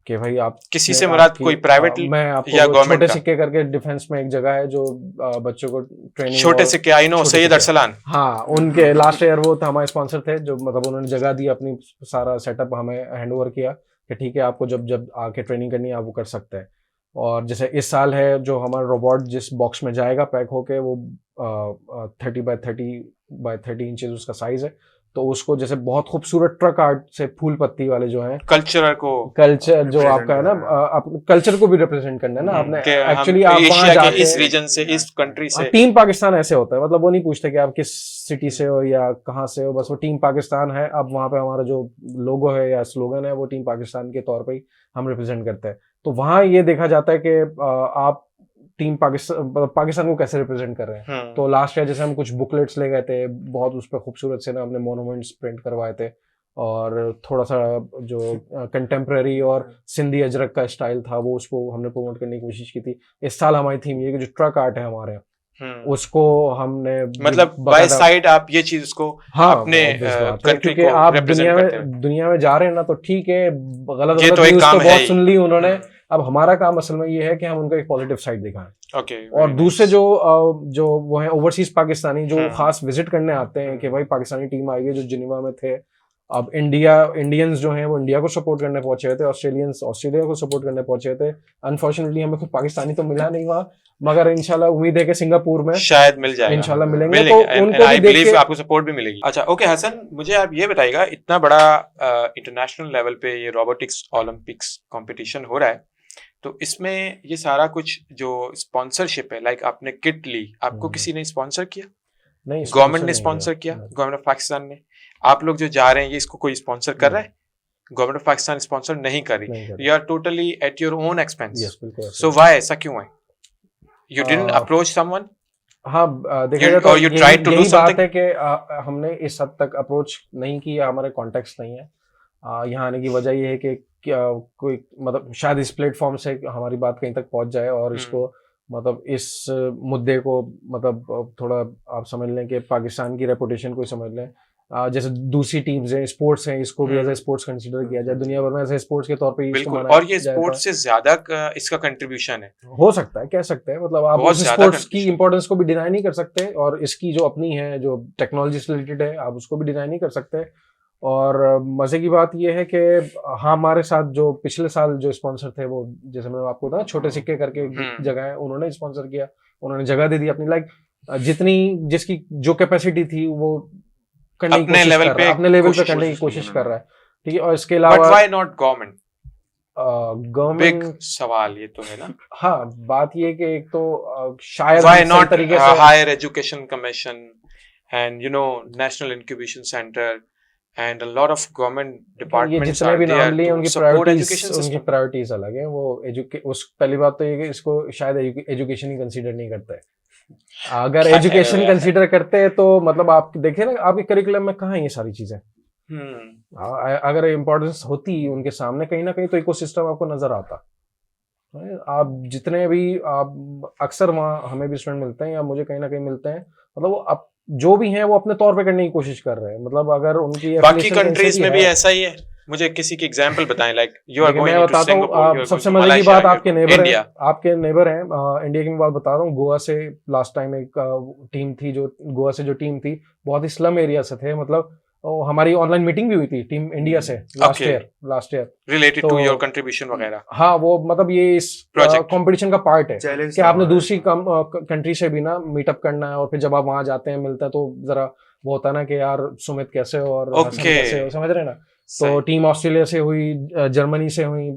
कि भाई आप किसी से मुराद कोई प्राइवेट मैं आपको छोटे सिक्के करके डिफेंस में एक जगह है जो बच्चों को ट्रेनिंग, छोटे सिक्के, आई नो, सैयद अरसलान, हाँ, उनके लास्ट ईयर वो था हमारे स्पॉन्सर थे, जो मतलब उन्होंने जगह दी, अपनी सारा सेटअप हमें हैंड ओवर किया कि ठीक है, आपको जब आके ट्रेनिंग करनी है आप वो कर सकते हैं। और जैसे इस साल है जो हमारा रोबोट जिस बॉक्स में जाएगा पैक होके, वो 30 by 30 इंचेस उसका साइज है, तो उसको जैसे बहुत खूबसूरत ट्रक आर्ट से फूल पत्ती वाले जो हैं कल्चर जो आपका है ना, आप कल्चर को भी रिप्रेजेंट करना है ना आपने, एक्चुअली आप वहां एशिया के जाके इस रीजन से, इस कंट्री से। टीम पाकिस्तान ऐसे होता है, मतलब वो नहीं पूछते कि आप किस सिटी से हो या कहाँ से हो, बस वो टीम पाकिस्तान है। अब वहां पे हमारा जो लोगो है या स्लोगन है वो टीम पाकिस्तान के तौर पे ही हम रिप्रेजेंट करते हैं। तो वहां ये देखा जाता है कि आप टीम पाकिस्तान को कैसे रिप्रेजेंट कर रहे हैं। तो लास्ट ईयर जैसे हम कुछ बुकलेट्स ले गए थे, बहुत उस पर खूबसूरत से ना हमने मोनूमेंट्स प्रिंट करवाए थे, और थोड़ा सा जो कंटेम्प्रेरी और सिंधी अजरक का स्टाइल था वो उसको हमने प्रमोट करने की कोशिश की थी। इस साल हमारी थीम ये कि जो ट्रक आर्ट है हमारे उसको हमने मतलब बाय साइड आप ये चीज उसको अपने कंट्री को आप दुनिया में जा रहे हैं ना, तो ठीक है, गलत न्यूज़ तो बहुत सुन ली उन्होंने। अब हमारा काम असल में ये है कि हम उनको एक पॉजिटिव साइड दिखाएं। और दूसरे जो वो है ओवरसीज पाकिस्तानी जो खास विजिट करने आते हैं कि भाई पाकिस्तानी टीम आई है, जो जिनेवा में थे। अब इंडियंस जो हैं वो इंडिया को सपोर्ट करने पहुंचे हुए थे, ऑस्ट्रेलियंस ऑस्ट्रेलिया को सपोर्ट करने पहुंचे हुए थे। अनफॉर्चुनेटली हमें कुछ पाकिस्तानी तो मिला नहीं वहाँ, मगर इंशाल्लाह उम्मीद है कि सिंगापुर में शायद मिल जाएगा, इंशाल्लाह मिलेंगे। तो उनको भी देख के आपको सपोर्ट भी मिलेगी। अच्छा, ओके हसन, मुझे आप ये बताइएगा, इतना बड़ा इंटरनेशनल लेवल पे ये रोबोटिक्स ओलंपिक्स कंपटीशन हो रहा है, तो इसमें ये सारा कुछ जो स्पॉन्सरशिप है, लाइक आपने किट ली, आपको किसी ने स्पॉन्सर किया? नहीं, गवर्नमेंट ने स्पॉन्सर किया, गवर्नमेंट ऑफ पाकिस्तान ने। आप लोग जो जा रहे हैं ये इसको कोई स्पॉन्सर कर रहा है? गवर्नमेंट ऑफ पाकिस्तान स्पॉन्सर नहीं कर रही, you are totally at your own expense. So why, ऐसा क्यों है? You didn't approach someone? हाँ, देखा जाए तो यही बात है कि हमने इस हद तक अप्रोच नहीं किया, हमारे कॉन्टेक्स्ट नहीं है। यहाँ आने की वजह ये है कि कोई मतलब शायद इस प्लेटफॉर्म से हमारी बात कहीं तक पहुंच जाए और इसको मतलब इस मुद्दे को मतलब थोड़ा आप समझ लें कि पाकिस्तान की रेपुटेशन को समझ लें। जैसे दूसरी टीम्स हैं, स्पोर्ट्स हैं, इसको भी एज ए स्पोर्ट्स कंसीडर किया जाए दुनिया भर में, ऐसे स्पोर्ट्स के तौर पे इसको माना। और ये स्पोर्ट्स से ज्यादा इसका कंट्रीब्यूशन है, हो सकता है, कह सकते हैं, मतलब आप उस स्पोर्ट्स की इंपॉर्टेंस को भी डिनाई नहीं कर सकते, और इसकी जो अपनी है जो टेक्नोलॉजी से रिलेटेड है आप उसको भी डिनाई नहीं कर सकते। और मजे की बात यह है कि हाँ, हमारे साथ जो पिछले साल जो स्पॉन्सर थे वो, जैसे मैंने आपको बताया, छोटे सिक्के करके जगह है, उन्होंने स्पॉन्सर किया, उन्होंने जगह दे दी अपनी, लाइक जितनी जिसकी जो कैपेसिटी थी वो करने की कोशिश कर रहा है, अपने लेवल पे करने की कोशिश कर रहा है, ठीक है। और इसके अलावा but why not government? Government big सवाल ये तो है ना। हाँ, बात ये कि एक तो शायद why not higher education commission and you know national incubation centre and a lot of government departments जितने भी नाम लिए उनकी प्रायोरिटीज अलग है। वो उस पहली बात तो ये कि इसको शायद एजुकेशन ही कंसीडर नहीं करता है। अगर एजुकेशन कंसीडर करते हैं तो मतलब आप देखिए ना, आपके करिकुलम में कहाँ है ये सारी चीजें। अगर इम्पोर्टेंस होती उनके सामने कहीं ना कहीं तो इकोसिस्टम आपको नजर आता। आप जितने भी आप अक्सर वहाँ हमें भी स्टूडेंट मिलते हैं या मुझे कहीं ना कहीं मिलते हैं, मतलब वो जो भी हैं वो अपने तौर पे करने की कोशिश कर रहे हैं। मतलब अगर उनकी बाकी कंट्रीज में भी ऐसा ही है, मुझे किसी की एग्जांपल बताएं, like you are going to Singapore. सबसे मजे की बात, आपके नेबर हैं, इंडिया की मैं बात बता रहा हूँ। गोवा से लास्ट टाइम एक टीम थी, जो गोवा से जो टीम थी बहुत ही स्लम एरिया से थे, मतलब हमारी ऑनलाइन मीटिंग भी हुई थी टीम इंडिया से last year related to your contribution वगैरह। हाँ, वो मतलब ये इस कंपटीशन का पार्ट है कि आपने दूसरी कंट्री से भी ना मीटअप करना है, और फिर जब आप वहां जाते हैं मिलता है तो जरा वो होता है ना कि यार सुमित कैसे हो और कैसे हो, समझ रहे हैं ना। तो टीम ऑस्ट्रेलिया से हुई, जर्मनी से हुई,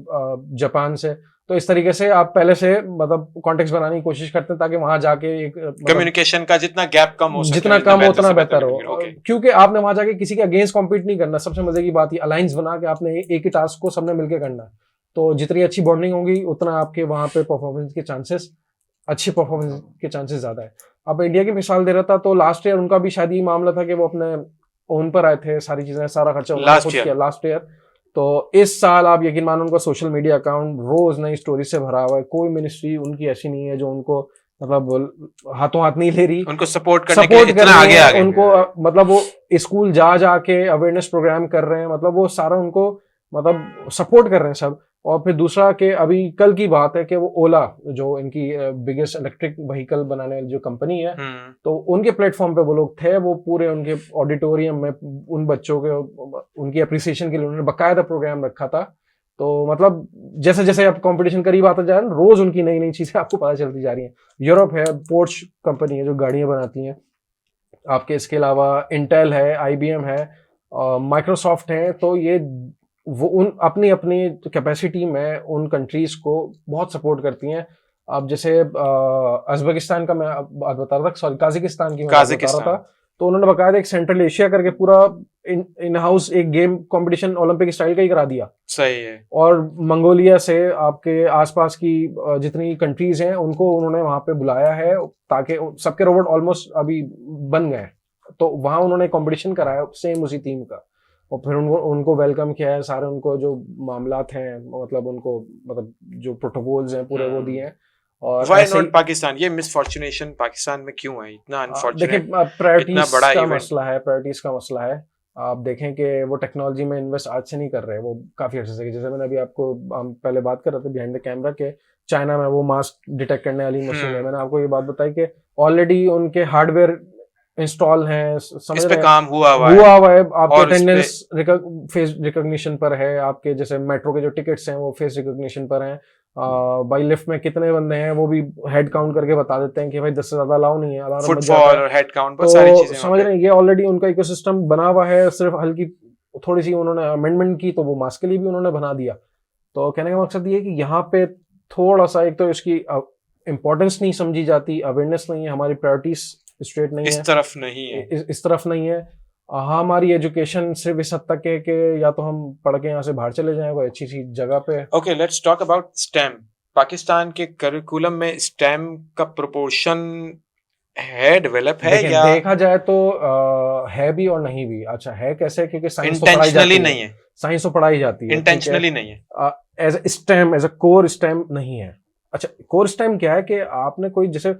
जापान से, तो इस तरीके से आप पहले से मतलब कॉन्टेक्स्ट बनाने की कोशिश करते हैं ताकि वहां जाके एक कम्युनिकेशन का जितना गैप कम हो, जितना कम हो उतना बेहतर हो। क्योंकि आपने वहां जाके किसी के अगेंस्ट कॉम्पीट नहीं करना। सबसे मजे की बात ये अलायंस बना के आपने एक ही टास्क को सबने मिलकर करना, तो जितनी अच्छी बॉन्डिंग होगी उतना आपके वहां पे परफॉर्मेंस के चांसेस, अच्छी परफॉर्मेंस के चांसेस ज्यादा है। अब इंडिया की मिसाल दे रहा था, तो लास्ट ईयर उनका भी शायद ये मामला था कि वो अपने ओन पर आए थे, सारी चीजें, सारा खर्चा लास्ट ईयर। तो इस साल आप यकीन मानो उनका सोशल मीडिया अकाउंट रोज नई स्टोरी से भरा हुआ है। कोई मिनिस्ट्री उनकी ऐसी नहीं है जो उनको मतलब हाथों हाथ नहीं ले रही, उनको सपोर्ट करने के लिए इतना आगे आ गए। उनको मतलब वो स्कूल जा के अवेयरनेस प्रोग्राम कर रहे हैं, मतलब वो सारा उनको मतलब सपोर्ट कर रहे हैं सब। और फिर दूसरा कि अभी कल की बात है कि वो ओला, जो इनकी बिगेस्ट इलेक्ट्रिक व्हीकल बनाने वाली जो कंपनी है, तो उनके प्लेटफॉर्म पे वो लोग थे, वो पूरे उनके ऑडिटोरियम में उन बच्चों के उनकी अप्रिसिएशन के लिए उन्होंने बकायदा प्रोग्राम रखा था। तो मतलब जैसे जैसे अब कंपटीशन करीब आता जा रहा है, रोज उनकी नई नई चीजें आपको पता चलती जा रही हैं। यूरोप है, पोर्श कंपनी है जो गाड़ियां बनाती हैं आपके, इसके अलावा इंटेल है, IBM है, माइक्रोसॉफ्ट हैं, तो ये वो उन अपनी अपनी कैपेसिटी में उन कंट्रीज को बहुत सपोर्ट करती हैं। अब जैसे अज़रबैजान का मैं बात बता रहा था, सॉरी काज़ाकिस्तान की मैं बात बता रहा था, तो उन्होंने बकायदा एक सेंट्रल एशिया करके पूरा इन हाउस एक गेम कंपटीशन ओलंपिक स्टाइल का ही करा दिया। सही है। और मंगोलिया से आपके आसपास की जितनी कंट्रीज हैं उनको उन्होंने वहां पे बुलाया है ताकि सबके रोबोट ऑलमोस्ट अभी बन गए, तो वहां उन्होंने कंपटीशन कराया सेम उसी थीम का, और फिर उनको वेलकम किया है, सारे उनको जो मामलात हैं मतलब उनको मतलब जो प्रोटोकॉल्स हैं पूरे वो दिए हैं। और व्हाई नॉट पाकिस्तान? ये मिसफॉर्चुनेशन पाकिस्तान में क्यों है इतना अनफॉर्चुनेट? देखिए प्रायोरिटीज का मसला है, प्रायोरिटीज का मसला है। आप देखें कि वो टेक्नोलॉजी में इन्वेस्ट आज से नहीं कर रहे, वो काफी अर्से से, जैसे मैंने अभी आपको हम पहले बात कर रहे थे बिहाइंड द कैमरा के चाइना में वो मास्क डिटेक्ट करने वाली मशीन है, मैंने आपको ये बात बताई कि ऑलरेडी उनके हार्डवेयर इंस्टॉल हैं, समझ रहे हैं, काम हुआ है। आपके अटेंडेंस फेस रिकॉग्निशन पर है, आपके जैसे मेट्रो के जो टिकट्स हैं वो फेस रिकॉग्निशन पर हैं, बाई लिफ्ट में कितने बंदे हैं वो भी हेड काउंट करके बता देते हैं कि भाई 10 से ज्यादा अलाउ नहीं है, अलार्म बज जाता है, हेड काउंट, तो सारी चीजें समझ रहे हैं। ये ऑलरेडी उनका इकोसिस्टम बना हुआ है, सिर्फ हल्की थोड़ी सी उन्होंने अमेंडमेंट की तो वो मास्क के लिए भी उन्होंने बना दिया। तो कहने का मकसद ये है कि यहाँ पे थोड़ा सा एक तो इसकी इंपॉर्टेंस नहीं समझी जाती, अवेयरनेस नहीं है, हमारी प्रायोरिटीज स्ट्रेट नहीं है, इस तरफ नहीं है। हमारी एजुकेशन सिर्फ इस हद तक है कि या तो हम पढ़ के यहाँ से बाहर चले जाएं कोई अच्छी सी जगह पे। Okay, let's talk about stem. Pakistan के करिकुलम में स्टेम का प्रोपोर्शन है, डेवलप है या? देखा जाए तो है भी और नहीं भी। अच्छा है कैसे? क्योंकि साइंस तो पढ़ाई जाती नहीं है, साइंस तो पढ़ाई जाती है, इंटेंशनली नहीं है, as stem as a core stem नहीं है। अच्छा कोर स्टेम क्या है कि आपने कोई जैसे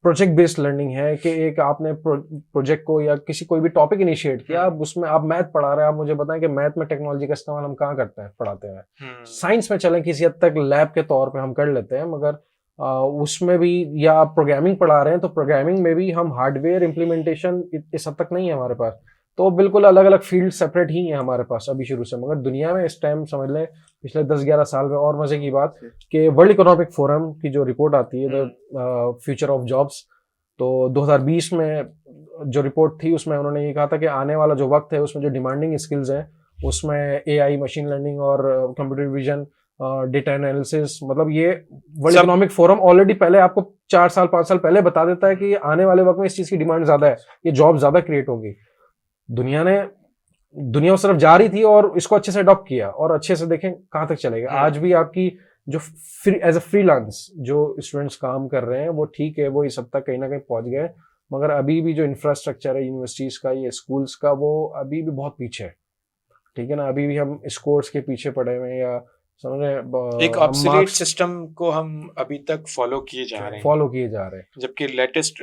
प्रोजेक्ट बेस्ड लर्निंग है कि एक आपने प्रोजेक्ट को या किसी कोई भी टॉपिक इनिशिएट किया, अब उसमें आप मैथ पढ़ा रहे हैं, आप मुझे बताएं कि मैथ में टेक्नोलॉजी का इस्तेमाल हम कहाँ करते हैं पढ़ाते हैं? साइंस में चलें किसी हद तक लैब के तौर पे हम कर लेते हैं, मगर उसमें भी, या आप प्रोग्रामिंग पढ़ा रहे हैं तो प्रोग्रामिंग में भी हम हार्डवेयर इम्प्लीमेंटेशन इस हद तक नहीं है हमारे पास। तो बिल्कुल अलग अलग फील्ड सेपरेट ही है हमारे पास अभी शुरू से। मगर दुनिया में इस टाइम समझ लें पिछले 10-11 साल में, और मजे की बात कि वर्ल्ड इकोनॉमिक फोरम की जो रिपोर्ट आती है द फ्यूचर ऑफ जॉब्स, तो 2020 में जो रिपोर्ट थी उसमें उन्होंने ये कहा था कि आने वाला जो वक्त है उसमें जो डिमांडिंग स्किल्स हैं उसमें एआई, मशीन लर्निंग और कंप्यूटर विजन, डेटा एनालिसिस, मतलब ये वर्ल्ड इकोनॉमिक फोरम ऑलरेडी पहले आपको 4-5 साल पहले बता देता है कि आने वाले वक्त में इस चीज की डिमांड ज्यादा है, ये जॉब ज्यादा क्रिएट होंगी। दुनिया उस तरफ जा रही थी और इसको अच्छे से अडॉप्ट किया, और अच्छे से देखें कहाँ तक चलेगा। आज भी आपकी जो एज अ फ्रीलांस जो स्टूडेंट्स काम कर रहे हैं वो ठीक है, वो इस हद तक कहीं ना कहीं पहुंच गए, मगर अभी भी जो इंफ्रास्ट्रक्चर है यूनिवर्सिटीज का, ये स्कूल्स का, वो अभी भी बहुत पीछे है, ठीक है ना। अभी भी हम स्कोर्स के पीछे पड़े हुए हैं, या समझ रहे एक ऑब्सोलीट सिस्टम को हम अभी तक फॉलो किए जा रहे हैं, जबकि लेटेस्ट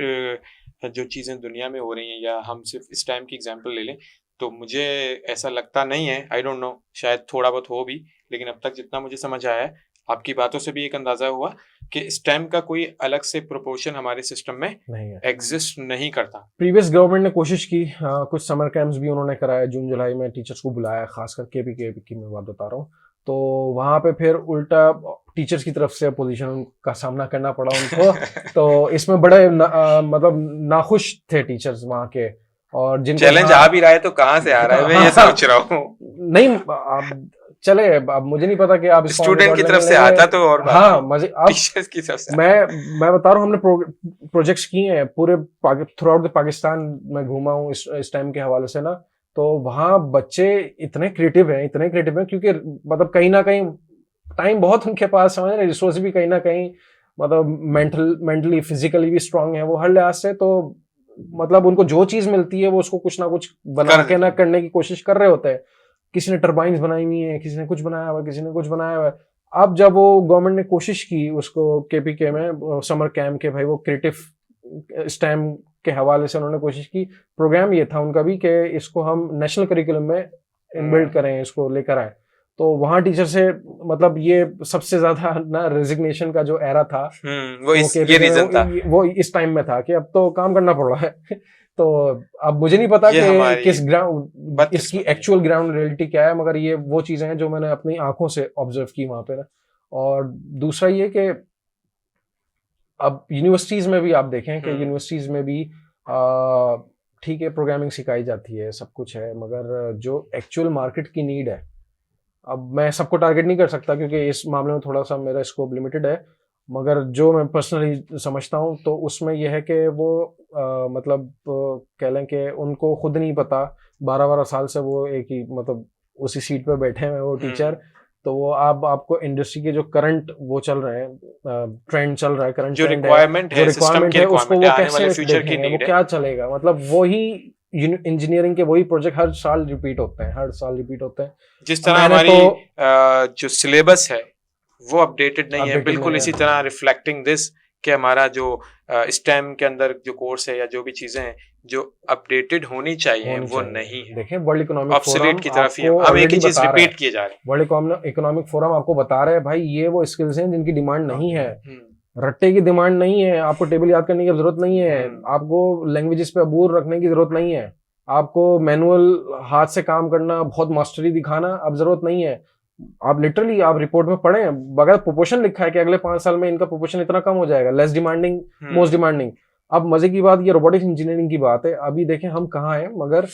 जो चीजें दुनिया में हो रही हैं, या हम सिर्फ इस टाइम की एग्जांपल ले लें तो मुझे ऐसा लगता नहीं है, आई डोंट नो, शायद थोड़ा बहुत हो भी, लेकिन अब तक जितना मुझे समझ आया है, आपकी बातों से भी एक अंदाजा हुआ कि स्टेम का कोई अलग से प्रोपोर्शन हमारे सिस्टम में नहीं है, एग्जिस्ट नहीं करता। प्रीवियस गवर्नमेंट ने कोशिश की, कुछ समर कैंप्स भी उन्होंने कराए, जून जुलाई में टीचर्स को बुलाया, खासकर केपी की मैं बात बता रहा हूँ, तो वहां पे फिर उल्टा टीचर्स की तरफ से अपोजिशन का सामना करना पड़ा उनको। तो इसमें बड़े मतलब नाखुश थे टीचर्स वहां के, और जिन चैलेंज आ भी रहा है तो कहाँ से आ रहा है, मैं ये सोच रहा हूँ। नहीं अब चले, अब मुझे नहीं पता कि आप स्टूडेंट की तरफ से आता तो और हाँ मजे, टीचर्स की तरफ से मैं बता रहा हूँ, हमने प्रोजेक्ट्स किए हैं पूरे थ्रू आउट द पाकिस्तान में घूमा हूँ इस टाइम के हवाले से ना, तो वहाँ बच्चे इतने क्रिएटिव हैं क्योंकि मतलब कहीं ना कहीं टाइम बहुत उनके पास, समझ रहे, रिसोर्स भी कहीं ना कहीं मतलब मेंटली फिजिकली भी स्ट्रांग है वो हर लिहाज से, तो मतलब उनको जो चीज मिलती है वो उसको कुछ ना कुछ बना के ना करने की कोशिश कर रहे होते हैं। किसी ने टर्बाइन्स बनाई हुई है, किसी ने कुछ बनाया हुआ, किसी ने कुछ बनाया हुआ है। अब जब वो गवर्नमेंट ने कोशिश की उसको केपीके में समर कैंप के, भाई वो क्रिएटिव स्टेम के हवाले से उन्होंने कोशिश की, प्रोग्राम ये था उनका भी कि इसको हम नेशनल करिकुलम में इनबिल्ड करें, इसको लेकर आए। तो वहाँ टीचर से मतलब ये सबसे ज्यादा ना रेजिग्नेशन का जो एरा था ये रीजन था, वो इस टाइम में था कि अब तो काम करना पड़ रहा है। तो अब मुझे नहीं पता कि किस ग्राउंड इसकी एक्चुअल ग्राउंड रियलिटी क्या है, मगर ये वो चीजें हैं जो मैंने अपनी आंखों से ऑब्जर्व की वहां पे ना। और दूसरा ये कि अब यूनिवर्सिटीज में भी आप देखें कि यूनिवर्सिटीज में भी ठीक है, प्रोग्रामिंग सिखाई जाती है, सब कुछ है, मगर जो एक्चुअल मार्केट की नीड है, अब मैं सबको टारगेट नहीं कर सकता क्योंकि इस मामले में थोड़ा सा मेरा स्कोप लिमिटेड है, मगर जो मैं पर्सनली समझता हूँ तो उसमें यह है कि वो मतलब कह लें कि उनको खुद नहीं पता, 12-12 साल से वो एक ही मतलब उसी सीट पे बैठे हैं वो टीचर, तो वो आपको इंडस्ट्री के जो करंट वो चल रहे हैं, ट्रेंड चल रहा है, करंट जो ट्रेंड रिक्वायरमेंट जो है, सिस्टम रिक्वायरमेंट की है, उसको वो रिक्वायरमेंट है, आने वाले कैसे फ्यूचर की देखेंगे, वो नीड है। क्या चलेगा, मतलब वही इंजीनियरिंग के वही प्रोजेक्ट हर साल रिपीट होते हैं, हर साल रिपीट होते हैं। जिस तरह मैंने हमारी तो जो सिलेबस है वो अपडेटेड नहीं है, अपडेटेड बिल्कुल नहीं इसी है। तरह रिफ्लेक्टिंग दिस कि हमारा जो स्टेम के अंदर जो कोर्स है या जो भी चीजें हैं जो अपडेटेड होनी चाहिए होनी वो चाहिए। नहीं है, देखें, वर्ल्ड इकोनॉमिक फोरम ऑब्सोलीट की तरफ ही आपको हम एक ही ऑलरेडी चीज बता रहा रिपीट है, किए जा रहे वर्ल्ड इकोनॉमिक फोरम आपको बता रहा है भाई ये वो स्किल्स हैं जिनकी डिमांड नहीं है, हैं। रट्टे की डिमांड नहीं है, आपको टेबल याद करने की जरूरत नहीं है, हम्म। आपको लैंग्वेजेस पे अबूर रखने की जरूरत नहीं है, आपको मैनुअल हाथ से काम करना, बहुत मास्टरी दिखाना अब जरूरत नहीं है। आप लिटरली आप रिपोर्ट में पढ़ें, बगैर प्रोपोर्शन लिखा है कि अगले 5 साल में इनका प्रोपोर्शन इतना कम हो जाएगा, लेस डिमांडिंग मोस्ट डिमांडिंग। अब मजे की बात ये रोबोटिक्स इंजीनियरिंग की बात है, अभी देखें हम कहाँ हैं, मगर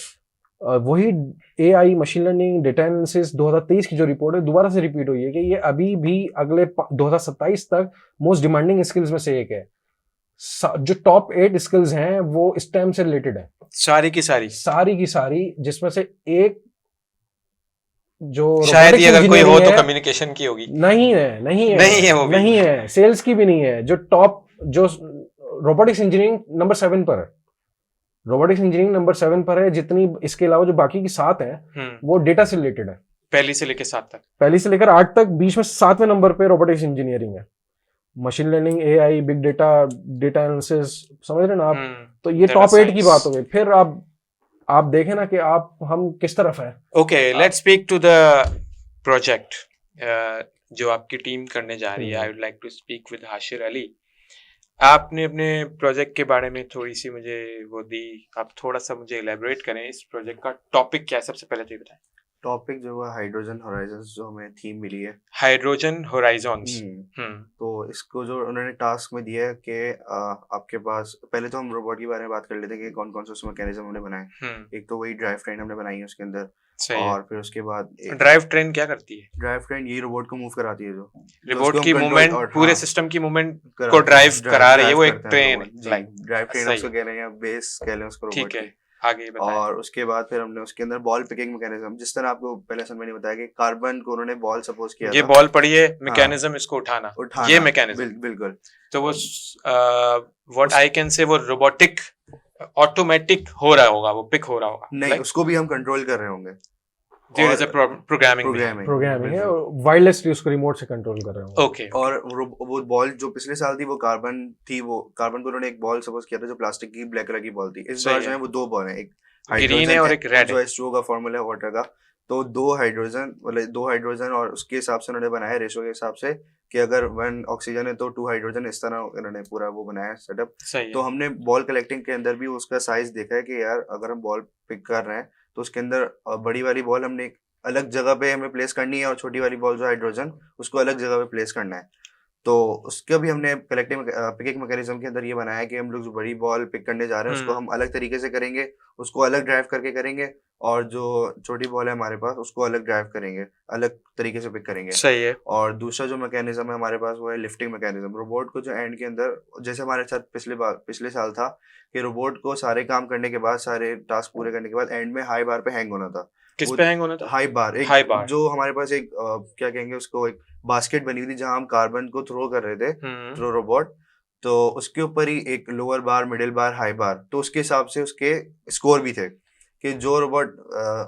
वही AI machine learning data analysis 2023 की जो रिपोर्ट है दोबारा से रिपीट हुई है कि ये अभी भी अगले 2027 तक मोस्ट डिमांडिंग स्किल्स में से एक है। जो टॉप 8 स्किल्स हैं वो स्टेम से रिलेटेड है, सारी की सारी, जिसमें से एक जो शायद ही अगर कोई हो तो है, कम्युनिकेशन की होगी। नहीं है वो भी नहीं है, सेल्स की भी नहीं है। जो टॉप जो रोबोटिक्स इंजीनियरिंग नंबर 7 पर है, रोबोटिक्स इंजीनियरिंग नंबर 7 पर है, जितनी इसके अलावा जो बाकी की 7 है वो डेटा से रिलेटेड है, पहली से लेकर 7 तक, पहली से लेकर 8 तक, बीच में 7वें नंबर पे रोबोटिक्स इंजीनियरिंग है। Machine learning, AI, big data, data analysis, समझ रहे ना आप? तो ये टॉप 8 की बात हो गई। फिर आप देखें ना कि हम किस तरफ है। Okay, let's speak to the project जो आपकी टीम करने जा रही है। I would like to speak with Hashir Ali. आपने अपने प्रोजेक्ट के बारे में थोड़ी सी मुझे वो दी, आप थोड़ा सा मुझे इलेबोरेट करें, इस प्रोजेक्ट का टॉपिक क्या है, सबसे पहले तो ये बताएं। टॉपिक जो है हाइड्रोजन होराइजन्स, जो हमें थीम मिली है, हाइड्रोजन होराइजन्स। तो इसको जो उन्होंने टास्क में दिया है कि आपके पास, पहले तो हम रोबोट के बारे में बात कर लेते हैं कि कौन कौन से उसमें मैकेनिज्म हमने बनाए। एक तो वही ड्राइव ट्रेन हमने बनाई है उसके अंदर, और फिर उसके बाद ड्राइव ट्रेन क्या करती है? ड्राइव ट्रेन यही रोबोट को मूव कराती है, जो रोबोट की मूवमेंट, पूरे सिस्टम की मूवमेंट को ड्राइव करा रही है, वो एक ट्रेन है, ड्राइव ट्रेन उसको कह रहे हैं, बेस कह लें उसको, ठीक है, आगे बताएं। और उसके बाद फिर हमने उसके अंदर बॉल पिकिंग मैकेनिज्म, जिस तरह आपको पहले समय मैंने बताया कि कार्बन को उन्होंने बॉल सपोज किया, ये बॉल पड़ी है, मैकेनिज्म इसको उठाना, ये मैकेनिज्म, बिल्कुल। तो वो व्हाट आई कैन से वो रोबोटिक ऑटोमेटिक हो रहा होगा, वो पिक हो रहा होगा, नहीं उसको भी हम कंट्रोल कर रहे होंगे। देयर इज अ प्रोग्रामिंग है, वायरलेसली उसको रिमोट से कंट्रोल कर रहे होंगे। ओके। और वो बॉल जो पिछले साल थी वो कार्बन थी, वो कार्बन को उन्होंने एक बॉल सपोज किया था जो प्लास्टिक की ब्लैक कलर की बॉल थी। इस बार जो है वो 2 बॉल है, एक ग्रीन है और एक रेड जो H2O का फॉर्मूला है वाटर का, तो 2 हाइड्रोजन और उसके हिसाब से उन्होंने बनाया रेशो के हिसाब से कि अगर 1 ऑक्सीजन है तो 2 हाइड्रोजन, इस तरह उन्होंने पूरा वो बनाया सेटअप। तो हमने बॉल कलेक्टिंग के अंदर भी उसका साइज देखा है कि यार अगर हम बॉल पिक कर रहे हैं तो उसके अंदर बड़ी वाली बॉल हमने अलग जगह पे हमें प्लेस करनी है और छोटी वाली बॉल जो हाइड्रोजन उसको अलग जगह पे प्लेस करना है। तो उसका भी हमने पिकिंग मैकेनिज्म के अंदर ये बनाया है कि हम लोग जो बड़ी बॉल पिक करने जा रहे हैं उसको हम अलग तरीके से करेंगे, उसको अलग ड्राइव करके करेंगे, और जो छोटी बॉल है हमारे पास उसको अलग ड्राइव करेंगे, अलग तरीके से पिक करेंगे। सही है। और दूसरा जो मैकेनिज्म है हमारे पास वो है लिफ्टिंग मैकेनिज्म। रोबोट को जो एंड के अंदर, जैसे हमारे साथ पिछले साल था कि रोबोट को सारे काम करने के बाद, सारे टास्क पूरे करने के बाद एंड में हाई बार पे हैंग होना था। किस पे हैंग होना था? High bar. हाई बार जो हमारे पास एक क्या कहेंगे उसको, एक बास्केट बनी हुई थी जहां हम कार्बन को थ्रो कर रहे थे थ्रो रोबोट, तो उसके ऊपर ही एक लोअर बार, मिडिल बार, हाई बार, तो उसके हिसाब से उसके स्कोर भी थे कि जो रोबोट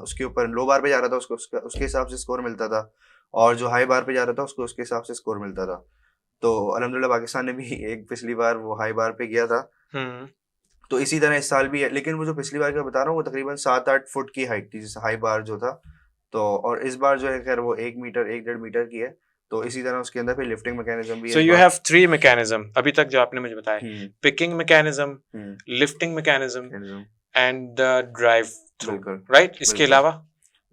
उसके ऊपर लो बार पे जा रहा था उसको उसके हिसाब से स्कोर मिलता था, और जो हाई बार पे जा रहा था उसको उसके हिसाब से स्कोर मिलता था। तो अल्हम्दुलिल्लाह पाकिस्तान ने भी एक पिछली बार वो हाई बार पे गया था, तो इसी तरह इस साल भी है। लेकिन वो जो पिछली बार का बता रहा हूँ वो तकरीबन 7-8 फुट की हाइट थी जैसे हाई बार जो था, तो और इस बार जो है खैर वो 1 मीटर 1.5 मीटर की है। तो इसी तरह उसके अंदर फिर लिफ्टिंग मैकेनिज्म भी है। सो यू हैव 3 मैकेनिज्म अभी तक जो आपने मुझे बताया, picking mechanism, lifting mechanism and the drive through, right? इसके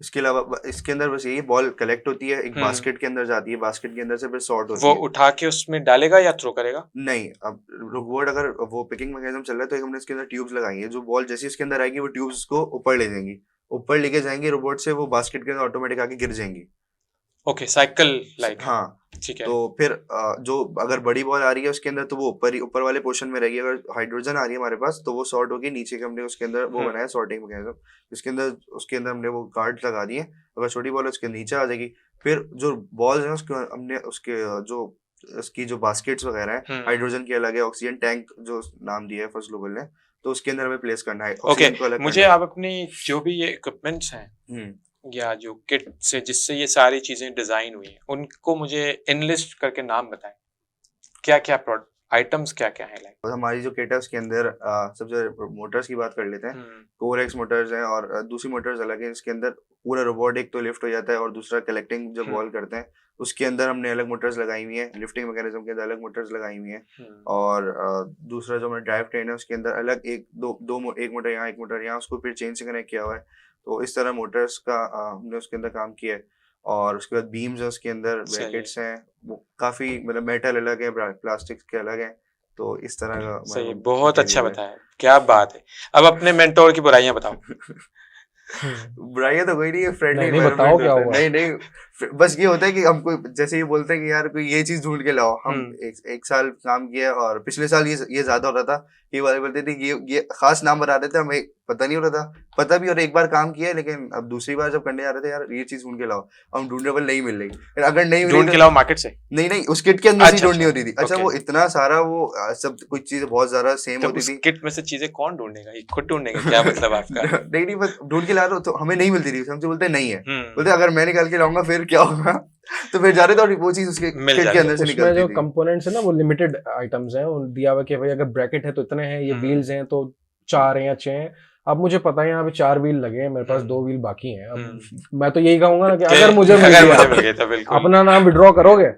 इसके अलावा इसके अंदर बस यही बॉल कलेक्ट होती है, एक बास्केट के अंदर जाती है, बास्केट के अंदर से फिर सॉर्ट होती वो है। उठा के उसमें डालेगा या थ्रो करेगा? नहीं, अब रोबोट अगर वो पिकिंग मैकेनिज्म चल रहा है तो एक हमने इसके अंदर ट्यूब्स लगाई है, जो बॉल जैसे इसके अंदर आएगी वो ट्यूब्स को ऊपर ले जाएंगी, ऊपर लेके जाएंगे रोबोट से, वो बास्केट के अंदर ऑटोमेटिक आके गिर जाएंगी। Okay, cycle like. हाँ, ठीक है। तो फिर जो अगर बड़ी बॉल आ रही है उसके अंदर तो वो ऊपर वाले पोर्शन में रहेगी। अगर हाइड्रोजन आ रही है हमारे पास तो वो सॉर्ट होगी नीचे के, हमने उसके अंदर वो बनाया सॉर्टिंग मैकेनिज्म, उसके अंदर हमने वो गार्ड लगा दिए। अगर छोटी बॉल है उसके नीचे आ जाएगी। फिर जो बॉल्स हैं उसके हमने उसकी जो बास्केट्स वगैरह है, हाइड्रोजन की अलग है, ऑक्सीजन टैंक जो नाम दिया है फर्स्ट ग्लोबल ने, तो उसके अंदर हमें प्लेस करना है। ओके, ऑक्सीजन को अलग मुझे करना आप अपनी जो भी ये इक्विपमेंट्स हैं या जो किट से जिससे ये सारी चीजें डिजाइन हुई हैं, उनको मुझे इनलिस्ट करके नाम बताएं। क्या क्या प्रोडक्ट आइटम्स क्या क्या है लाइक? है। हमारी जो किट है उसके अंदर सबसे मोटर्स की बात कर लेते हैं। कोरेक्स मोटर्स हैं और दूसरी मोटर्स अलग है। इसके अंदर पूरा रोबोट एक तो लिफ्ट हो जाता है और दूसरा कलेक्टिंग जब बॉल करते हैं उसके अंदर हमने अलग मोटर्स लगाई हुई है। लिफ्टिंग मैकेनिज्म के अंदर अलग मोटर्स लगाई हुई हैं। और दूसरा जो हमारा ड्राइव ट्रेन है उसके अंदर अलग एक मोटर यहाँ एक मोटर यहाँ, उसको फिर चेन से कनेक्ट किया हुआ है। तो इस तरह मोटर्स का हमने उसके अंदर काम किया है। और उसके बाद बीम्स है उसके अंदर, ब्रैकेट्स हैं, वो काफी मतलब मेटल अलग है, प्लास्टिक के अलग है। तो इस तरह का सही, बहुत अच्छा बताया, क्या बात है। अब अपने मेंटोर की बुराइयां बताओ। बुराइयां तो कोई नहीं है, फ्रेंडली नहीं बताओ क्या हुआ। नहीं, बस ये होता है कि हमको जैसे ये बोलते हैं कि यार कोई ये चीज ढूंढ के लाओ। हम एक साल काम किया और पिछले साल ये ज्यादा हो रहा था कि वाले बोलते थे ये खास नाम बता देते, हमें पता नहीं हो रहा था, पता भी और एक बार काम किया, लेकिन अब दूसरी बार जब करने जा रहे थे यार ये चीज ढूंढ के लाओ, हम ढूंढने नहीं मिल रही। अगर नहीं ढूंढ के लाओ मार्केट से? नहीं, उस किट के अंदर से ढूंढनी होती थी। अच्छा, okay. वो इतना सारा वो सब कुछ चीजें बहुत ज्यादा सेम तो होती उस थी। किट में से चीजें कौन ढूंढेगा? ये खुद ढूंढेगा क्या मतलब आपका? नहीं, बस ढूंढ के ला रहे हो तो हमें नहीं मिलती थी, हमसे बोलते नहीं है। बोलते अगर मैं निकाल के लाऊंगा फिर क्या होगा? तो फिर जा रहे थे और वो चीज उसके किट के अंदर से निकलती थी। उसमें जो कंपोनेंट्स है ना वो लिमिटेड आइटम्स हैं, दिया हुआ कि भाई अगर ब्रैकेट है तो इतने हैं, ये व्हील्स हैं तो 4 हैं या 6 हैं। अब मुझे पता है यहाँ पे 4 व्हील लगे हैं, मेरे पास 2 व्हील बाकी हैं। अब मैं तो यही कहूंगा ना कि अगर मुझे मिल गया तो अपना नाम विड्रॉ करोगे।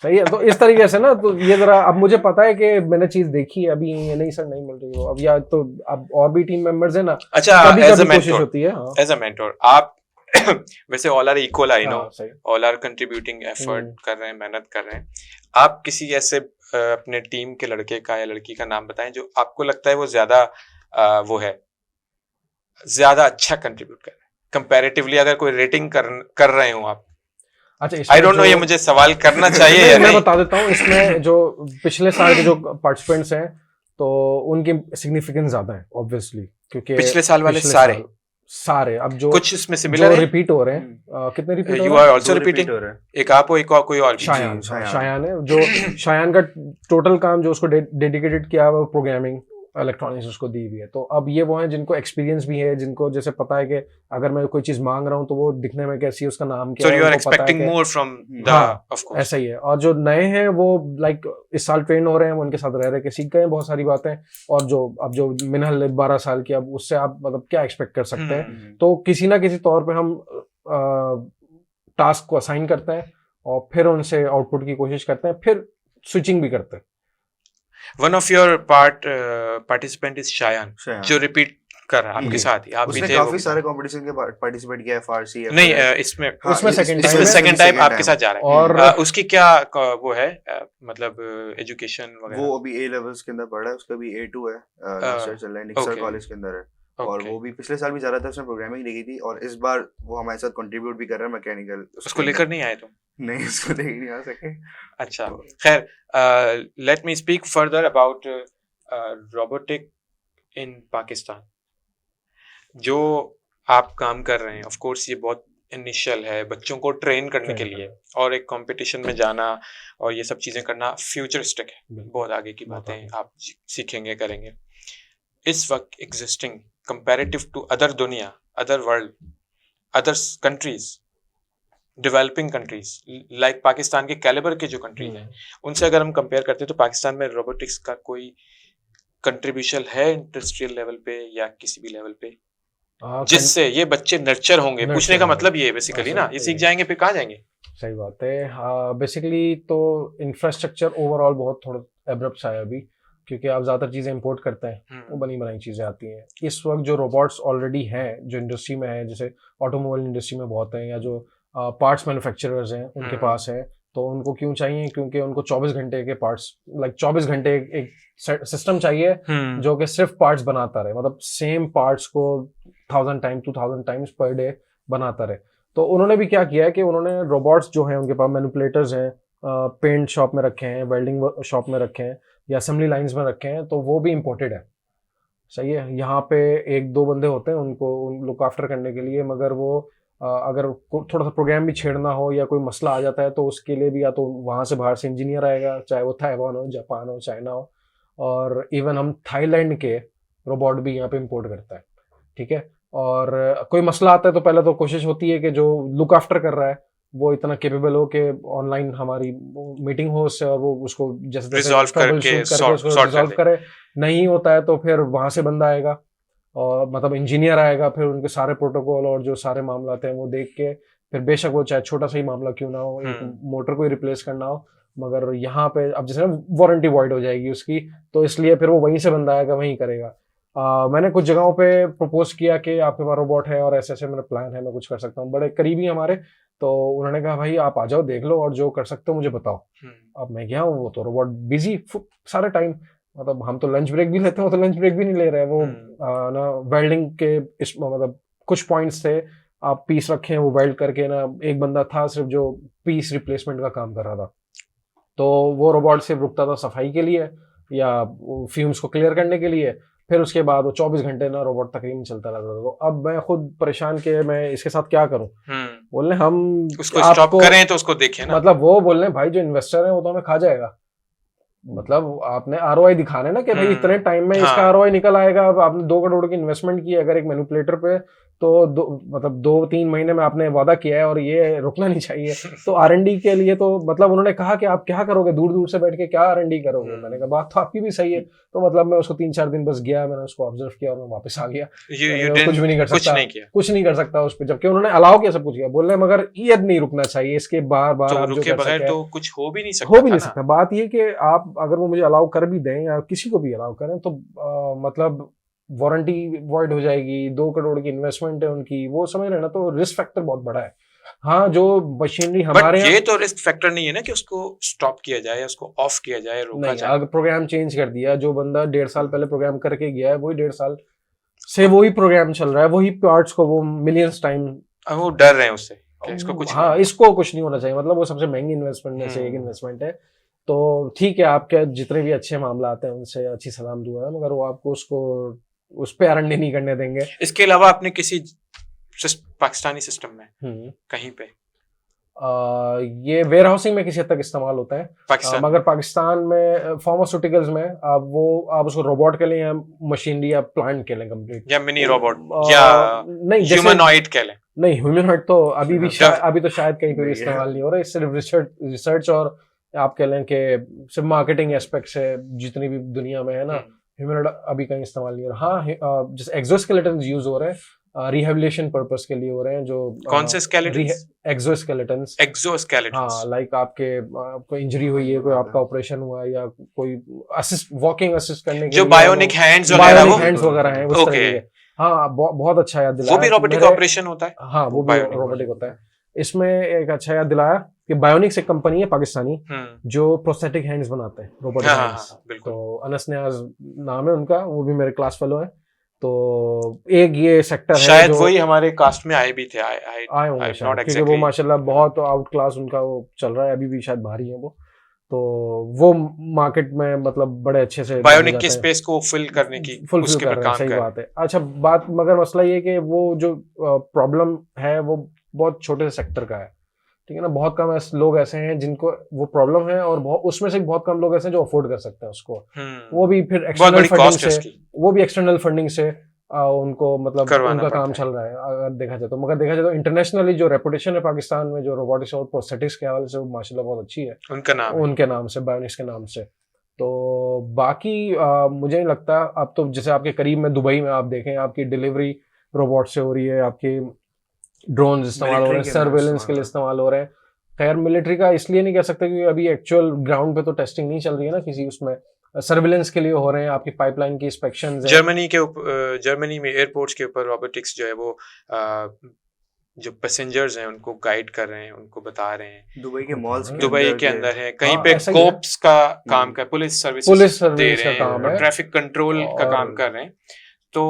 सही है, तो इस तरीके से ना, तो ये जरा अब मुझे पता है कि मैंने चीज देखी है, अभी ये नहीं सर नहीं मिल रही हो अब, या तो अब और भी टीम मेंबर्स है ना। अच्छा, कभी कोशिश होती है एज अ मेंटोर आप वैसे all are equal, I know, all are contributing effort कर रहे हैं, मेहनत कर रहे हैं। आप किसी ऐसे अपने टीम के लड़के का या लड़की का नाम बताएं जो आपको लगता है वो ज्यादा ज्यादा अच्छा कंट्रीब्यूट कर रहे हैं कंपैरेटिवली, अगर कोई रेटिंग कर रहे हो आप। अच्छा, आई डोंट नो ये मुझे सवाल करना चाहिए या मैं बता देता हूँ। इसमें जो पिछले साल के जो पार्टिसिपेंट्स हैं तो उनकी सिग्निफिकेंस ज्यादा है ऑब्वियसली, क्योंकि पिछले साल वाले सारे अब जो कुछ इसमें सिमिलर रिपीट हो रहे हैं। कितने रिपीट हो रहे हैं? You are also repeating. एक आप हो, एक और कोई और? शायान है, जो शायान का टोटल काम जो उसको डेडिकेटेड किया हुआ प्रोग्रामिंग इलेक्ट्रॉनिक्स उसको दी हुई है। तो अब ये वो हैं जिनको एक्सपीरियंस भी है, जिनको जैसे पता है कि अगर मैं कोई चीज मांग रहा हूँ तो वो दिखने में कैसी है, उसका नाम क्या है, you are expecting more from the, of course. ऐसा ही है। और जो नए हैं वो लाइक इस साल ट्रेन हो रहे हैं, वो उनके साथ रह के सीख गए हैं बहुत सारी बातें। और जो मिनहल 12 साल की, अब उससे आप मतलब क्या एक्सपेक्ट कर सकते हैं। तो किसी ना किसी तौर पर हम टास्क को असाइन करते हैं और फिर उनसे आउटपुट की कोशिश करते हैं, फिर स्विचिंग भी करते हैं। One of your participant is Shayan, जो रिपीट कर रहा है आपके साथ ही। आप भी थे, काफी सारे कंपटीशन के पार्टिसिपेट किया है, फारसी नहीं इसमें सेकंड टाइम आपके साथ जा रहा है। और उसकी क्या वो है मतलब एजुकेशन वगैरह? वो अभी A लेवल्स के अंदर पढ़ रहा है, उसका भी A2 है, चल रहा है, निक्सर कॉलेज के अंदर है। और वो भी पिछले साल भी जा रहा था, उसने प्रोग्रामिंग लिखी थी और इस बार वो हमारे साथ कंट्रीब्यूट भी कर रहा है मैकेनिकल। उसको लेकर नहीं आए तुम? नहीं, उसको लेकर नहीं आ सके। अच्छा, खैर, let me speak further about robotic in Pakistan. जो आप काम कर रहे हैं, ऑफ कोर्स ये बहुत इनिशियल है, बच्चों को ट्रेन करने के लिए, और एक कंपटीशन में जाना और ये सब चीजें करना फ्यूचरिस्टिक है, बहुत आगे की बातें आप सीखेंगे, करेंगे। इस वक्त एग्जिस्टिंग कंपैरेटिव टू अदर दुनिया, other world, other countries, developing countries like Pakistan के कैलिबर के जो कंट्रीज हैं, उनसे अगर हम कंपेयर करते हैं तो पाकिस्तान में रोबोटिक्स का कोई कंट्रीब्यूशन है इंडस्ट्रियल लेवल पे या किसी भी लेवल पे, जिससे ये बच्चे नर्चर होंगे? पूछने का मतलब ये बेसिकली ना, ये सीख जाएंगे फिर कहाँ जाएंगे? सही बात है। बेसिकली तो इंफ्रास्ट्रक्चर ओवरऑल बहुत थोड़ा एब्रप्ट सा है अभी। क्योंकि आप ज़्यादातर चीज़ें इंपोर्ट करते हैं, वो बनी बनाई चीज़ें आती हैं। इस वक्त जो रोबोट्स ऑलरेडी हैं जो इंडस्ट्री में है, जैसे ऑटोमोबाइल इंडस्ट्री में बहुत हैं, या जो पार्ट्स मैन्युफैक्चरर्स हैं उनके पास है, तो उनको क्यों चाहिए? क्योंकि उनको 24 घंटे के पार्ट्स, 24 घंटे एक सिस्टम चाहिए जो कि सिर्फ पार्ट्स बनाता रहे, मतलब सेम पार्ट्स को 2000 टाइम्स पर डे बनाता रहे। तो उन्होंने भी क्या किया है कि उन्होंने रोबोट्स जो हैं उनके पास मैनिपुलेटर्स हैं, पेंट शॉप में रखे हैं, वेल्डिंग शॉप में रखे हैं, या असेंबली लाइंस में रखे हैं, तो वो भी इम्पोर्टेड है। सही है, यहाँ पे एक दो बंदे होते हैं उनको लुक आफ्टर करने के लिए, मगर वो अगर थोड़ा सा प्रोग्राम भी छेड़ना हो या कोई मसला आ जाता है तो उसके लिए भी या तो वहाँ से बाहर से इंजीनियर आएगा, चाहे वो ताइवान हो, जापान हो, चाइना हो, और इवन हम थाईलैंड के रोबोट भी यहाँ पे इम्पोर्ट करता है। ठीक है, और कोई मसला आता है तो पहले तो कोशिश होती है कि जो लुक आफ्टर कर रहा है वो इतना केपेबल हो कि ऑनलाइन हमारी मीटिंग हो उससे, और वो उसको जैसे रिजॉल्व करे। नहीं होता है तो फिर वहां से बंदा आएगा, और मतलब इंजीनियर आएगा, फिर उनके सारे प्रोटोकॉल और जो सारे मामला हैं वो देख के, फिर बेशक वो चाहे छोटा सा ही मामला क्यों ना हो, एक मोटर को ही रिप्लेस करना हो, मगर यहाँ पे अब जैसे ना वारंटी वॉइड हो जाएगी उसकी, तो इसलिए फिर वो वहीं से बंदा आएगा, वहीं करेगा। मैंने कुछ जगहों पे प्रपोज किया कि आपके पास रोबोट है और ऐसे ऐसे मेरा प्लान है, मैं कुछ कर सकता हूँ, बड़े करीबी हमारे, तो उन्होंने कहा भाई आप आ जाओ, देख लो और जो कर सकते हो मुझे बताओ। अब मैं गया हूँ, वो तो रोबोट बिजी सारे टाइम, मतलब हम तो लंच ब्रेक भी लेते हैं, वो तो लंच ब्रेक भी नहीं ले रहे हैं। वो ना वेल्डिंग के इस मतलब कुछ पॉइंट्स थे, आप पीस रखे हैं वो वेल्ड करके ना, एक बंदा था सिर्फ जो पीस रिप्लेसमेंट का काम कर रहा था, तो वो रोबोट सिर्फ रुकता था सफाई के लिए या फ्यूम्स को क्लियर करने के लिए, फिर उसके बाद वो 24 घंटे ना रोबोट तकरीबन चलता रहता था। तो अब मैं खुद परेशान कि मैं इसके साथ क्या करूं। बोलने हम उसको स्टॉप करें तो उसको देखें ना, मतलब वो बोलने भाई जो इन्वेस्टर है वो तो हमें खा जाएगा, मतलब आपने आरओआई दिखाने ना कि भाई इतने टाइम में इसका आरओआई निकल आएगा। अब आपने 2 करोड़ की इन्वेस्टमेंट की अगर एक मैनिपुलेटर पे, तो मतलब 2-3 महीने में आपने वादा किया है और ये रुकना नहीं चाहिए। तो R&D के लिए तो मतलब उन्होंने कहा कि आप क्या करोगे, दूर दूर से बैठ के क्या R&D करोगे। मैंने कहा बात तो आपकी भी सही है। तो मतलब मैं उसको 3-4 दिन बस गया, मैंने उसको ऑब्जर्व किया और मैं वापस आ गया। कुछ भी नहीं कर सकता, कुछ नहीं कर सकता उस पर, जबकि उन्होंने अलाउ किया, सब कुछ किया। बोल रहे मगर ये नहीं रुकना चाहिए, इसके बार बार आप जो कर सकते तो कुछ हो भी नहीं सकता। बात ये कि आप अगर वो मुझे अलाउ कर भी दें या किसी को भी अलाउ करें, तो मतलब वारंटी वॉइड हो जाएगी, 2 करोड़ की इन्वेस्टमेंट है उनकी, वो समझ रहे ना, तो रिस्क फैक्टर बहुत बड़ा है। हाँ, जो मशीनरी हमारे ये तो रिस्क फैक्टर नहीं है ना कि उसको स्टॉप किया जाए, उसको ऑफ किया जाए, रोका जाए। अगर प्रोग्राम चेंज कर दिया, जो बंदा 1.5 साल पहले प्रोग्राम करके गया है वही 1.5 साल से वही प्रोग्राम चल रहा है, वही पार्ट्स को वो मिलियंस टाइम, वो डर रहे हैं उससे इसको कुछ हाँ इसको कुछ नहीं होना चाहिए। मतलब वो सबसे महंगी इन्वेस्टमेंट में से एक इन्वेस्टमेंट है। तो ठीक है, आपके जितने भी अच्छे मामला आते हैं उनसे अच्छी सलाम दुआ है, मगर वो आपको उसको उस पे R&D नहीं करने देंगे। इसके अलावा आपने किसी पाकिस्तानी सिस्टम में कहीं पे ये वेयर हाउसिंग में किसी हद तक इस्तेमाल होता है, मगर पाकिस्तान में फार्मास्यूटिकल्स में आप उसको रोबोट के लिए या मशीनरी या प्लांट के लिए कंप्लीट, या मिनी रोबोट या नहीं ह्यूमनॉइड के लिए, नहीं ह्यूमनॉइड तो अभी भी अभी तो शायद कहीं पे भी इस्तेमाल नहीं हो रहा है। सिर्फ रिसर्च और आप कह लें कि सिर्फ मार्केटिंग एस्पेक्ट से जितनी भी दुनिया में है ना, ह्यूमनॉइड अभी कहीं इस्तेमाल नहीं हो रहा। हाँ, जैसे एक्सोस्केलेटन्स यूज हो रहे हैं, रिहेबिलिटेशन पर्पस के लिए हो रहे हैं। जो कौन से स्केलेटन्स? एक्सोस्केलेटन्स। हाँ, लाइक आपको इंजरी हुई है, कोई आपका ऑपरेशन हुआ या कोई असिस्ट, वॉकिंग असिस्ट करने के जो बायोनिक हैंड्स वगैरह हैं उस तरह के। हाँ, बहुत अच्छा याद दिलाया। वो भी रोबोटिक ऑपरेशन होता है। हाँ, वो भी रोबोटिक होता है। इसमें एक अच्छा याद दिलाया कि बायोनिक्स एक कंपनी है पाकिस्तानी जो प्रोस्थेटिक हैंड्स बनाते हैं, रोबोटिक हैंड्स। तो अनस नियाज नाम है उनका, वो भी मेरे क्लास फेलो है। तो एक ये सेक्टर है, शायद वही हमारे कास्ट में आए भी थे, आए होंगे शायद, क्योंकि वो माशाल्लाह बहुत आउट क्लास उनका वो चल रहा है, अभी भी शायद बाहर ही है वो। तो वो मार्केट में मतलब बड़े अच्छे से बायोनिक के स्पेस को फिल करने की उसके पर काम कर रहे हैं। सही बात है। अच्छा बात, मगर मसला ये कि वो जो प्रॉब्लम है वो बहुत छोटे से सेक्टर का है, ठीक है ना। बहुत कम लोग ऐसे हैं जिनको वो प्रॉब्लम है, और उसमें से बहुत कम लोग ऐसे हैं जो अफोर्ड कर सकते हैं उसको। वो भी फिर एक्सटर्नल फंडिंग से उनको मतलब उनका काम चल रहा है, अगर देखा जाए तो। मगर देखा जाए तो इंटरनेशनली जो रेपुटेशन है पाकिस्तान में जो रोबोटिक्स और प्रोस्थेटिक्स के हवाले से, वो माशाल्लाह बहुत अच्छी है उनके नाम से, बायोनिक्स के नाम से। तो बाकी मुझे नहीं लगता। अब तो जैसे आपके करीब में दुबई में आप देखें, आपकी डिलीवरी रोबोट से हो रही है, आपकी ड्रोन इस्तेमाल हो रहे हैं, सर्वेलेंस के लिए इस्तेमाल हो रहे हैं। खैर मिलिट्री का इसलिए नहीं कह सकते क्योंकि अभी एक्चुअल ग्राउंड पे तो टेस्टिंग नहीं चल रही है ना किसी उसमें, सर्विलेंस के लिए हो रहे हैं, आपकी पाइपलाइन की इंस्पेक्शंस हैं। जर्मनी में एयरपोर्ट्स के ऊपर रोबोटिक्स जो है वो जो पैसेंजर्स हैं उनको गाइड कर रहे हैं, उनको बता रहे हैं। दुबई के मॉल्स दुबई के अंदर है, कहीं हाँ, पे ऐसा ही है। कोप्स का काम कर, पुलिस पुलिस सर्विसेज दे सर्विस रहे का काम हैं, है। ट्रैफिक कंट्रोल का और- काम कर रहे हैं। तो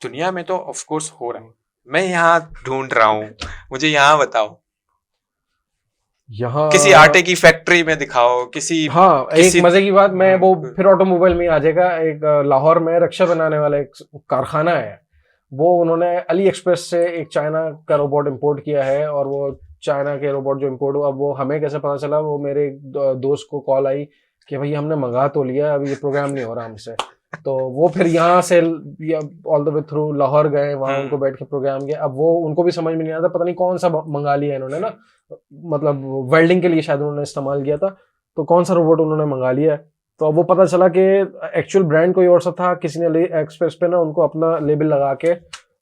दुनिया में तो ऑफ कोर्स हो रहा है, मैं यहाँ ढूंढ रहा हूँ, मुझे यहाँ बताओ, यहाँ किसी आटे की फैक्ट्री में दिखाओ, हाँ, किसी- एक मजे की बात, मैं वो फिर ऑटोमोबाइल में आ जाएगा। एक लाहौर में रक्षा बनाने वाला एक कारखाना है, वो उन्होंने अली एक्सप्रेस से एक चाइना का रोबोट इंपोर्ट किया है, और वो चाइना के रोबोट जो इंपोर्ट हुआ, वो हमें कैसे पता चला, वो मेरे दोस्त को कॉल आई कि भाई हमने मंगा तो लिया, अभी ये प्रोग्राम नहीं हो रहा हमसे। तो वो फिर यहाँ से all the way through Lahore गए, वहां उनको बैठ के प्रोग्राम किया। अब वो उनको भी समझ में नहीं आता, पता नहीं कौन सा मंगा लिया इन्होंने ना, मतलब वेल्डिंग के लिए शायद उन्होंने इस्तेमाल किया था, तो कौन सा रोबोट उन्होंने मंगा लिया है। तो अब वो पता चला कि एक्चुअल ब्रांड कोई और सा था, किसी ने एक्सप्रेस पे ना उनको अपना लेबल लगा के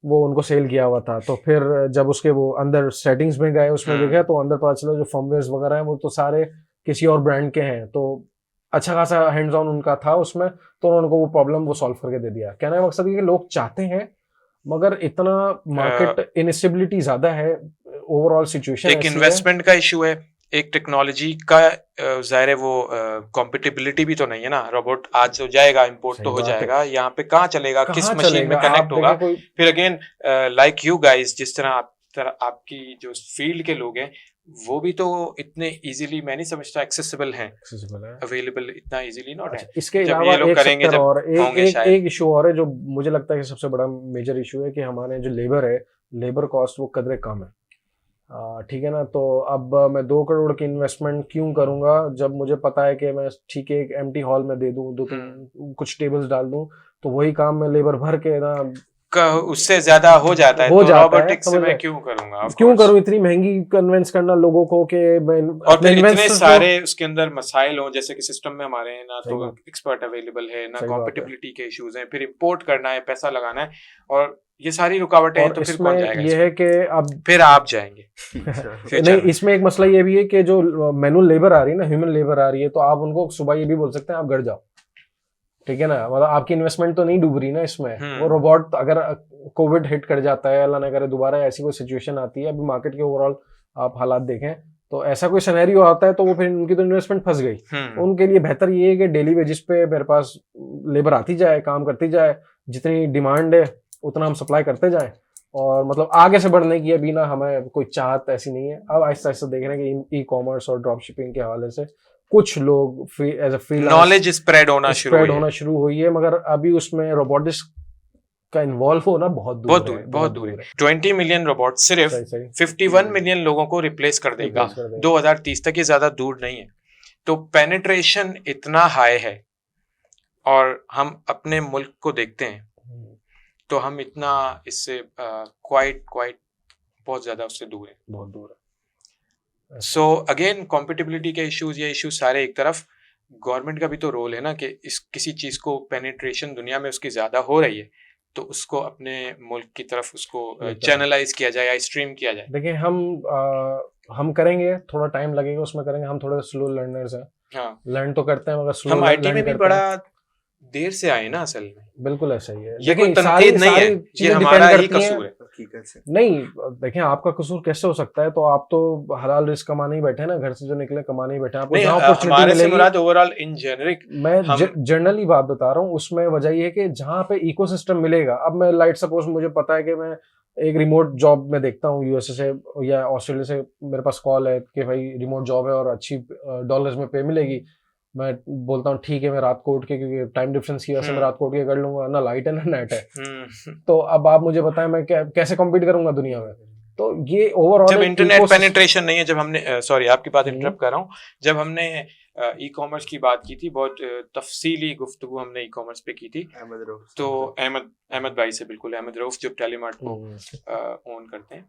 वो उनको सेल किया हुआ था। तो फिर जब उसके वो अंदर सेटिंग्स में गए, उसमें देखा तो अंदर पता चला जो फर्मवेयर्स वगैरह हैं वो तो सारे किसी और ब्रांड के हैं। तो अच्छा खासा हैंड्स ऑन उनका था उसमें, तो उन्होंने को वो प्रॉब्लम वो सॉल्व करके दे दिया। कहने का मकसद ये कि लोग चाहते हैं, मगर इतना मार्केट इनस्टेबिलिटी ज्यादा है, ओवरऑल सिचुएशन एक इन्वेस्टमेंट का इशू है, एक टेक्नोलॉजी का जाहिर है वो कॉम्पिटिबिलिटी भी तो नहीं है ना। रोबोट आज हो जाएगा, इंपोर्ट तो हो जाएगा, यहाँ पे कहाँ चलेगा, किस मशीन में कनेक्ट होगा। फिर अगेन लाइक यू गाइस, जिस तरह आपकी जो फील्ड के लोग हैं वो भी तो इतने इजीली मैं नहीं समझता एक्सेसिबल हैं, अवेलेबल इतना इजीली नॉट है। इसके जब अलावा ये लोग एक करेंगे, सेक्टर जब और होंगे एक शायद। इशू और है जो मुझे लगता है कि सबसे बड़ा मेजर इशू है कि हमारे जो लेबर है, लेबर कॉस्ट वो कदरे कम है। ठीक है ना। तो अब मैं 2 करोड़ की इन्वेस्टमेंट क्यों करूंगा जब मुझे पता है कि मैं ठीक है एक एम्प्टी हॉल में दे दूं, कुछ टेबल्स डाल दूं, तो वही काम मैं लेबर भर के ना उससे ज्यादा हो जाता है, तो रोबोटिक्स से मैं क्यों करूंगा, क्यों करूं इतनी महंगी कन्विंस करना लोगों को कि मैं और फिर इतने सारे उसके अंदर मसाइल हो, जैसे कि सिस्टम में हमारे हैं ना तो एक्सपर्ट अवेलेबल है ना, कॉम्पिटिबिलिटी के इश्यूज हैं, फिर इंपोर्ट करना है, पैसा लगाना है, और ये सारी रुकावटें हैं। तो फिर कौन जाएगा? ये है कि अब फिर आप जाएंगे नहीं, इसमें एक मसला ये भी है कि जो मैनुअल लेबर आ रही है ना, ह्यूमन लेबर आ रही है, तो आप उनको सुबह ये भी बोल सकते हैं आप घर जाओ, ठीक है ना। मतलब आपकी इन्वेस्टमेंट तो नहीं डूब रही ना इसमें। वो रोबोट अगर कोविड हिट कर जाता है, अल्लाह ना करे दोबारा ऐसी कोई सिचुएशन आती है, अभी मार्केट के ओवरऑल आप हालात देखें तो ऐसा कोई सिनेरियो आता है, तो वो फिर उनकी तो इन्वेस्टमेंट फंस गई। उनके लिए बेहतर ये है कि डेली बेसिस पे मेरे पास लेबर आती जाए, काम करती जाए, जितनी डिमांड है उतना हम सप्लाई करते जाएं, और मतलब आगे से बढ़ने की अभी ना हमें कोई चाहत ऐसी नहीं है। अब आहिस्ता आहिस्ता देख रहे हैं कि ई कॉमर्स और ड्रॉप शिपिंग के हवाले से कुछ लोग as a freelance knowledge spread होना शुरू हुई है, मगर अभी उसमें रोबोटिक्स का इन्वॉल्व होना बहुत दूर है। 20 मिलियन रोबोट सिर्फ 51 मिलियन लोगों को रिप्लेस कर देगा 2030 तक। ये ज्यादा दूर नहीं है। तो पेनिट्रेशन इतना हाई है, और हम अपने मुल्क को देखते हैं तो हम इतना इससे क्वाइट बहुत ज्यादा उससे दूर है, बहुत दूर है। सो अगेन कॉम्पिटिबिलिटी के इश्यूज, ये इश्यूज सारे एक तरफ, गवर्नमेंट का भी तो रोल है ना कि इस किसी चीज को पेनिट्रेशन दुनिया में उसकी ज्यादा हो रही है तो उसको अपने मुल्क की तरफ उसको चैनलाइज किया जाए या स्ट्रीम किया जाए। देखिए हम करेंगे, थोड़ा टाइम लगेगा उसमें करेंगे, हम थोड़े स्लो लर्नर्स हैं। हाँ, लर्न तो करते हैं मगर स्लो। हम आईटी में भी बड़ा देर से आए ना असल में। बिल्कुल ऐसा ही है। ये कोई तनकीद नहीं है, ये हमारा ही कसूर है। नहीं देखिए, आपका कसूर कैसे हो सकता है? तो आप तो हलाल रिस्क कमाने ही बैठे हैं ना, घर से जो निकले कमाने ही बैठे हैं। आपको जहां अपॉर्चुनिटी मिलेगी, ओवरऑल इन जेनरिक मैं जनरली बात बता रहा हूँ, उसमें वजह ये है कि जहां पे इकोसिस्टम मिलेगा। अब मैं लाइट सपोज मुझे पता है कि मैं एक रिमोट जॉब में देखता हूँ यूएसए से या ऑस्ट्रेलिया से, मेरे पास कॉल है कि भाई रिमोट जॉब है और अच्छी डॉलर्स में पे मिलेगी। मैं बोलता हूँ ठीक है, मैं रात को उठ के, क्योंकि टाइम डिफरेंस की वजह से मैं रात को उठ के कर लूंगा, ना लाइट है ना नेट है। तो अब आप मुझे बताएं मैं कैसे कम्पीट करूंगा दुनिया में? तो ये ओवरऑल जब इंटरनेट पेनिट्रेशन नहीं है, जब हमने सॉरी आपकी बात इंटरप्ट कर रहा हूँ, जब हमने ई कॉमर्स की बात की थी, बहुत तफसीली गुफ्तगू हमने ई कॉमर्स पे की थी, तो अहमद भाई से, बिल्कुल अहमद रऊफ जो टेलीमार्ट को ओन करते हैं,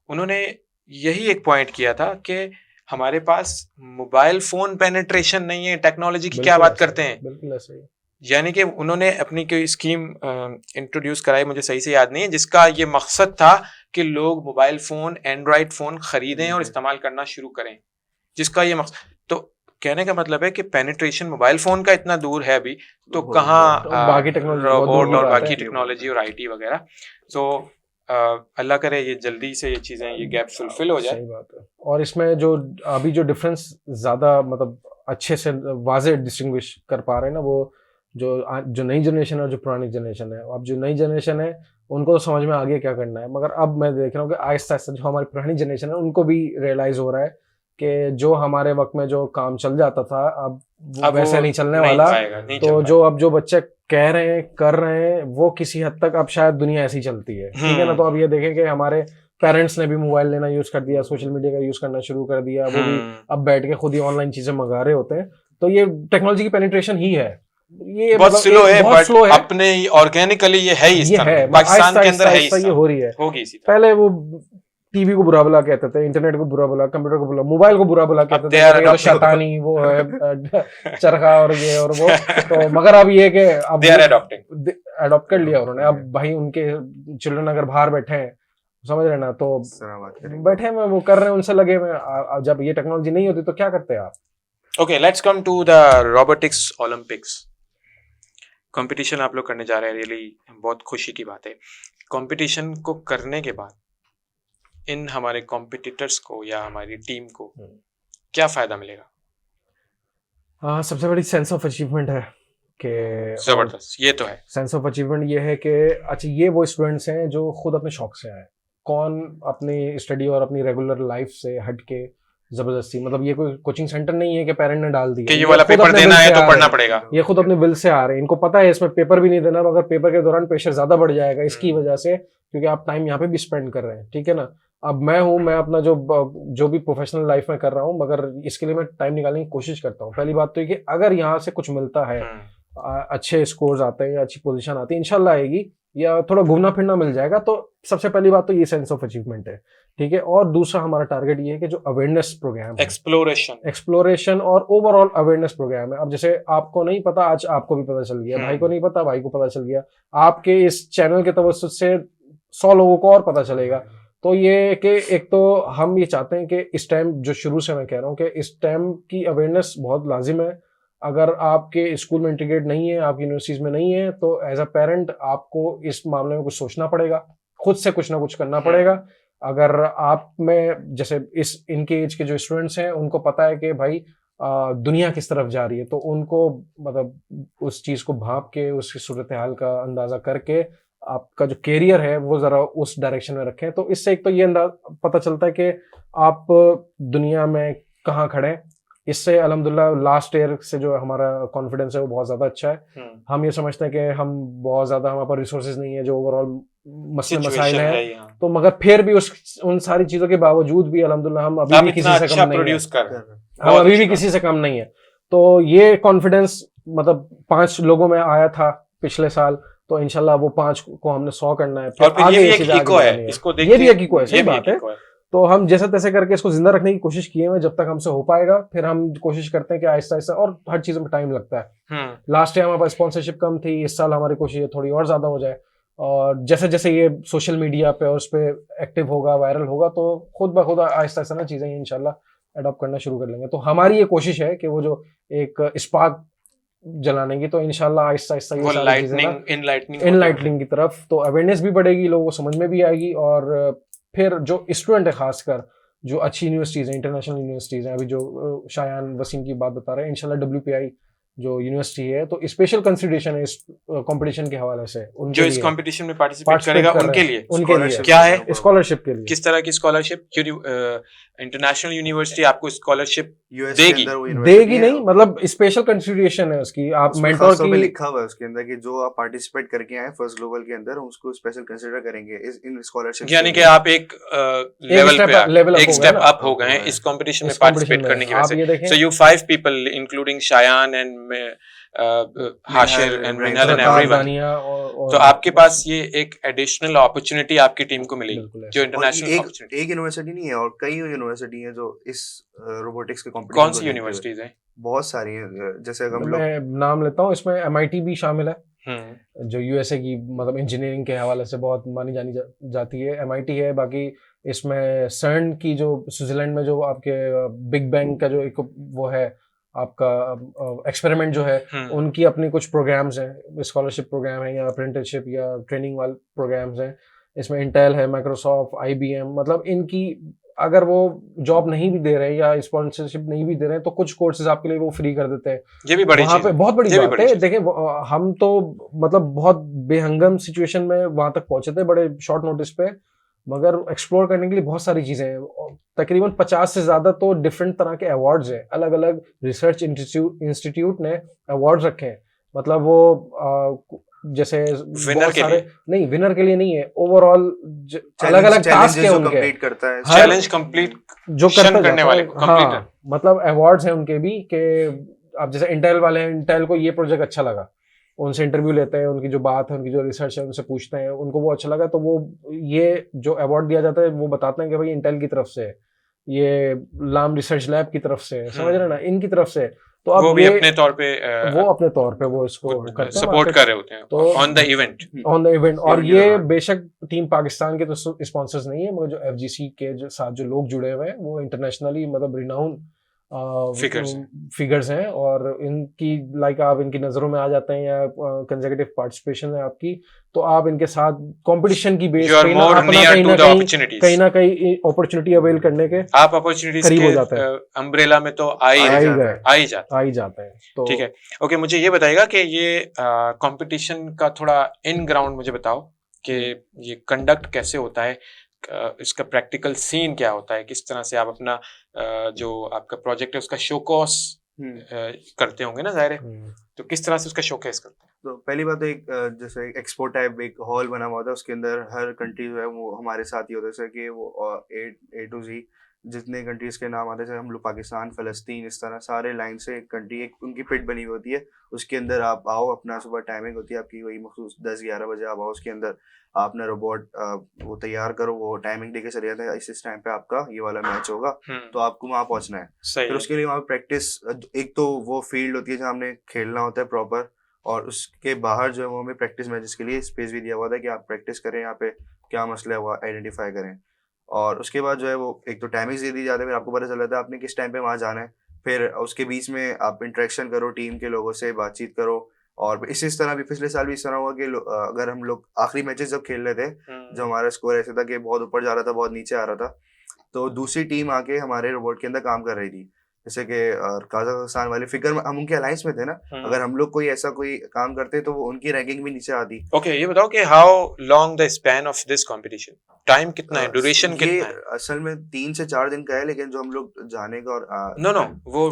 उन्होंने यही एक पॉइंट किया था कि हमारे पास मोबाइल फोन पेनिट्रेशन नहीं है, टेक्नोलॉजी की क्या बात करते हैं। बिल्कुल ऐसा ही। यानी कि उन्होंने अपनी कोई स्कीम इंट्रोड्यूस कराई, मुझे सही से याद नहीं है, जिसका ये मकसद था कि लोग मोबाइल फोन, एंड्रॉइड फोन खरीदें और इस्तेमाल करना शुरू करें, जिसका ये मकसद। तो कहने का मतलब है कि पेनिट्रेशन मोबाइल फोन का इतना दूर है अभी, तो बहुत कहाँ तो बाकी टेक्नोलॉजी बहुत दूर रोबोट की और बात बाकी है। टेक्नोलॉजी और आईटी वगैरह। सो अल्लाह करे ये जल्दी से ये चीजें, ये गैप फुलफिल हो जाए। सही बात है। और इसमें जो अभी जो डिफरेंस ज्यादा मतलब अच्छे से वाजे डिस्टिंग्विश कर पा रहे हैं ना, वो जो नई जनरेशन है और जो पुरानी जनरेशन है। अब जो नई जनरेशन है उनको तो समझ में आ गया क्या करना है, मगर अब मैं देख रहा हूँ कि आहिस्ता आहिस्ता जो हमारी पुरानी जनरेशन है उनको भी रियलाइज हो रहा है कि जो हमारे वक्त में जो काम चल जाता था अब वो वैसे नहीं चलने वाला। तो जो बच्चे कह रहे हैं कर रहे हैं वो किसी हद तक अब शायद दुनिया ऐसी चलती है, ठीक है ना। तो अब ये देखें कि हमारे पेरेंट्स ने भी मोबाइल लेना यूज कर दिया, सोशल मीडिया का यूज करना शुरू कर दिया, वो भी अब बैठ के खुद ही ऑनलाइन चीजें मंगा रहे होते हैं। तो ये टेक्नोलॉजी की पेनिट्रेशन ही है, ये बहुत स्लो है, बहुत बट स्लो है। अपने ऑर्गेनिकली ये है इस ये तरह, है पाकिस्तान के अंदर है इस ये तरह, हो रही है। होगी इसी तरह। पहले वो टीवी को बुरा भला कहते थे, इंटरनेट को बुरा भला, कंप्यूटर को बुरा, मोबाइल को बुरा भला कहते थे, ये तो शैतानी वो है चरखा और ये और वो। तो मगर अब ये कि अब दे आर एडॉप्टिंग, अडॉप्ट कर लिया उन्होंने। अब भाई उनके चिल्ड्रन अगर बाहर बैठे हैं, समझ रहे ना, तो बैठे में वो कर रहे हैं, उनसे लगे में। जब ये टेक्नोलॉजी नहीं होती तो क्या करते आप? Okay, let's come to the robotics Olympics. Competition आप लोग करने जा रहे हैं, रियली बहुत खुशी की बात है। कंपटीशन को करने के बाद इन हमारे कॉम्पिटिटर्स को या हमारी टीम को क्या फायदा मिलेगा? सबसे बड़ी सेंस ऑफ अचीवमेंट है कि जबरदस्त, ये तो है। सेंस ऑफ अचीवमेंट ये है कि अच्छा ये वो स्टूडेंट्स हैं जो खुद अपने शौक से आए, कौन अपनी स्टडी और अपनी रेगुलर लाइफ से हट के जबरदस्ती, मतलब ये कोई कोचिंग सेंटर नहीं है कि पेरेंट ने डाल दिया कि ये वाला पेपर देना है तो पढ़ना पड़ेगा। ये खुद अपने विल से आ रहे हैं, इनको पता है इसमें पेपर भी नहीं देना, मगर पेपर के दौरान प्रेशर ज्यादा बढ़ जाएगा इसकी वजह से, क्योंकि आप टाइम यहाँ पे भी स्पेंड कर रहे हैं, ठीक है ना। अब मैं अपना जो भी प्रोफेशनल लाइफ में कर रहा हूँ, मगर इसके लिए मैं टाइम निकालने की कोशिश करता हूँ। पहली बात तो ये कि अगर यहाँ से कुछ मिलता है, अच्छे स्कोर्स आते हैं या अच्छी पोजीशन आती है, इंशाल्लाह आएगी, या थोड़ा घूमना फिरना मिल जाएगा, तो सबसे पहली बात तो ये सेंस ऑफ अचीवमेंट है, ठीक है। और दूसरा हमारा टारगेट ये है कि जो अवेयरनेस प्रोग्राम है, एक्सप्लोरेशन और ओवरऑल अवेयरनेस प्रोग्राम है। अब जैसे आपको नहीं पता, आज आपको भी पता चल गया, भाई को नहीं पता, भाई को पता चल गया, आपके इस चैनल के तवज्जुद से 100 लोगों को और पता चलेगा। तो ये कि एक तो हम ये चाहते हैं कि स्टेम, जो शुरू से मैं कह रहा हूँ कि स्टेम की अवेयरनेस बहुत लाजिम है। अगर आपके स्कूल में इंटीग्रेट नहीं है, आपकी यूनिवर्सिटीज में नहीं है, तो एज अ पेरेंट आपको इस मामले में कुछ सोचना पड़ेगा, खुद से कुछ ना कुछ करना पड़ेगा। अगर आप में जैसे इनके एज के जो स्टूडेंट्स हैं उनको पता है कि भाई दुनिया किस तरफ जा रही है, तो उनको मतलब उस चीज को भांप के उसकी सूरत हाल का अंदाजा करके आपका जो कैरियर है वो जरा उस डायरेक्शन में रखें। तो इससे एक तो ये पता चलता है कि आप दुनिया में कहाँ खड़े हैं। इससे अल्हम्दुलिल्लाह लास्ट ईयर से जो हमारा कॉन्फिडेंस है वो बहुत ज्यादा अच्छा है। हम ये समझते हैं कि हम बहुत ज्यादा, हमारे पास रिसोर्सेज नहीं है, जो ओवरऑल मसाइल है, तो मगर फिर भी उन सारी चीजों के बावजूद भी अल्हम्दुलिल्लाह हम अभी भी किसी से कम नहीं है, हम अभी भी किसी से कम नहीं है। तो ये कॉन्फिडेंस मतलब 5 लोगों में आया था पिछले साल, तो इंशाल्लाह वो 5 को हमने 100 करना है। और फिर ये भी एक इको है, इसको देखिए, ये भी एक इको है, सही बात है। तो हम जैसे तैसे करके इसको जिंदा रखने की कोशिश किए हैं, जब तक हमसे हो पाएगा फिर हम कोशिश करते हैं कि आहिस्ता आहिस्ता, और हर चीज में टाइम लगता है। लास्ट ईयर हमारे पास स्पॉन्सरशिप कम थी, इस साल हमारी कोशिश है थोड़ी और ज्यादा हो जाए, और जैसे जैसे ये सोशल मीडिया पे और उस पे एक्टिव होगा, वायरल होगा, तो खुद ब खुद आहिस्ता आहिस्ता ना चीजें इंशाल्लाह अडॉप्ट करना शुरू कर लेंगे। तो हमारी ये कोशिश है कि वो जो एक स्पार्क जलाने की, तो इंशाल्लाह आहिस्ता आहिस्ता ये सारी चीजें इनलाइटनिंग की तरफ, तो अवेयरनेस भी बढ़ेगी, लोगों को समझ में भी आएगी। और फिर जो स्टूडेंट है, खासकर जो अच्छी यूनिवर्सिटीज हैं, इंटरनेशनल यूनिवर्सिटीज हैं, अभी जो शायान वसीम की बात बता रहे हैं, इंशाल्लाह WPI जो यूनिवर्सिटी है, तो स्पेशल कंसिडरेशन है इस कंपटीशन के हवाले से, जो इस कंपटीशन में पार्टिसिपेट करेगा उनके लिए क्या है, स्कॉलरशिप के लिए। किस तरह की स्कॉलरशिप? इंटरनेशनल यूनिवर्सिटी आपको स्कॉलरशिप देगी नहीं, मतलब स्पेशल कंसिडरेशन है उसकी। आप मेंटोर की लिखा हुआ है उसके अंदर कि जो आप पार्टिसिपेट करके आए फर्स्ट ग्लोबल के अंदर, उसको स्पेशल कंसीडर करेंगे इन स्कॉलरशिप। यानी कि आप एक लेवल एक स्टेप अप हो गए इस कंपटीशन में पार्टिसिपेट करने की वजह से। So you 5 people including Shayan and Hashir and Minal and everyone, तो आपके पास ये एक एडिशनल अपॉर्चुनिटी आपकी टीम को मिलेगी, जो इंटरनेशनल अपॉर्चुनिटी। एक यूनिवर्सिटी नहीं है, और कई यूनिवर्सिटी है जो इस रोबोटिक्स के कंपटीशन। कौन सी यूनिवर्सिटीज हैं? बहुत सारी हैं, जैसे अगर मैं नाम लेता हूँ, इसमें MIT भी शामिल है, जो USA की मतलब इंजीनियरिंग के हवाले से बहुत मानी जानी जाती है, MIT है। बाकी इसमें CERN की जो स्विट्जरलैंड में जो आपके बिग बैंग का जो एक वो है आपका एक्सपेरिमेंट जो है उनकी अपनी कुछ प्रोग्राम्स हैं, स्कॉलरशिप प्रोग्राम है या अप्रेंटिसशिप या ट्रेनिंग वाले प्रोग्राम्स हैं। इसमें इंटेल है, माइक्रोसॉफ्ट, IBM, मतलब इनकी अगर वो जॉब नहीं भी दे रहे हैं या स्पॉन्सरशिप नहीं भी दे रहे हैं तो कुछ कोर्सेज आपके लिए वो फ्री कर देते हैं। ये भी बड़ी वहाँ चीज पे है। बहुत बड़ी ये भी बात बड़ी है। चीज है। देखें हम तो मतलब बहुत बेहंगम सिचुएशन में वहां तक पहुंचे थे बड़े शॉर्ट नोटिस पे, मगर एक्सप्लोर करने के लिए बहुत सारी चीजें हैं। तकरीबन 50 से ज्यादा तो डिफरेंट तरह के अवार्ड्स हैं, अलग अलग रिसर्च इंस्टीट्यूट ने अवार्ड्स रखे हैं। मतलब वो जैसे विनर बहुत के सारे लिए नहीं, विनर के लिए नहीं है, ओवरऑल अलग अलग टास्क है उनके, कंप्लीट करता है, हर चैलेंज कंप्लीट जो करता करने जाता वाले है। को, कंप्लीटर। हाँ, मतलब अवार्ड्स हैं उनके भी कि अब जैसे इंटेल वाले हैं, इंटेल को ये प्रोजेक्ट अच्छा लगा, उनसे इंटरव्यू लेते हैं, उनकी जो बात है, उनकी जो रिसर्च है, उनसे पूछते हैं, उनको वो अच्छा लगा तो वो ये जो अवार्ड दिया जाता है वो बताते हैं कि भाई इंटेल की तरफ से है, ये लाम रिसर्च लैब की तरफ से है, समझ रहे ना, इनकी तरफ से। तो अब वो भी ये अपने तौर पे वो अपने तौर पे वो इसको करते हैं, सपोर्ट market कर रहे होते हैं तो on the event. On the event. और Event ये के दौरान। बेशक टीम पाकिस्तान के तो स्पॉन्सर्स नहीं है, मगर जो FGC के जो साथ जो लोग जुड़े हुए हैं वो इंटरनेशनली मतलब रिनाउंड फिगर्स हैं, और इनकी लाइक आप इनकी नजरों में आ जाते हैं या कंसेक्यूटिव पार्टिसिपेशन है आपकी, तो आप इनके साथ कंपीटिशन की base You are more near to the opportunities. कहीं ना कहीं अपॉर्चुनिटी अवेल करने के आप अपॉर्चुनिटीज करीब हो के जाते हैं। अम्ब्रेला में तो आ ही जाते हैं। तो ठीक है, ओके, मुझे ये बताइएगा कि ये कंपटीशन का थोड़ा इन ग्राउंड मुझे बताओ कि ये कंडक्ट कैसे होता है, इसका प्रैक्टिकल सीन क्या होता है, किस तरह से आप अपना जो आपका प्रोजेक्ट है उसका शोकॉस करते होंगे ना, जाहिर है, तो किस तरह से उसका शोकेस करते हैं? तो पहली बात तो एक जैसे एक्सपो टाइप एक हॉल बना हुआ था, उसके अंदर हर कंट्री जो है वो हमारे साथ ही होते हैं, जैसे कि वो A to Z जितने कंट्रीज के नाम आते हैं, हम लोग पाकिस्तान, फ़लस्तीन, इस तरह सारे लाइन से एक कंट्री, एक उनकी पिट बनी हुई होती है, उसके अंदर आप आओ, अपना सुबह टाइमिंग होती है आपकी वही मखसूस 10-11 बजे आप आओ, उसके अंदर आप अपना रोबोट वो तैयार करो, वो टाइमिंग देके चले जाते हैं, इस टाइम पे आपका ये वाला मैच होगा, तो आपको वहाँ पहुँचना है। फिर उसके लिए वहाँ प्रैक्टिस, एक तो वो फील्ड होती है जहाँ हमने खेलना होता है प्रॉपर, और उसके बाहर जो है वो हमें प्रैक्टिस मैचेस के लिए स्पेस भी दिया हुआ था कि आप प्रैक्टिस करें, यहाँ पे क्या मसला है वो आइडेंटिफाई करें। और उसके बाद जो है वो एक तो टाइमिंग्स दे दी जाती है, फिर आपको पता चल जाता है आपने किस टाइम पे वहाँ जाना है, फिर उसके बीच में आप इंटरेक्शन करो, टीम के लोगों से बातचीत करो। और इस तरह भी पिछले साल भी इस तरह हुआ कि अगर हम लोग आखिरी मैचेस जब खेल रहे थे, जब हमारा स्कोर ऐसा था कि बहुत ऊपर जा रहा था, बहुत नीचे आ रहा था, तो दूसरी टीम आके हमारे रोबोट के अंदर काम कर रही थी, जैसे कि कजाकिस्तान वाले फिगर में हम उनके अलायंस में थे ना, अगर हम लोग कोई ऐसा कोई काम करते तो वो उनकी रैंकिंग भी नीचे आती। ओके, ये बताओ कि how long the span of this competition, time कितना है, ड्यूरेशन कितना है? असल में 3 से 4 दिन का है, लेकिन जो हम लोग जाने का और नो वो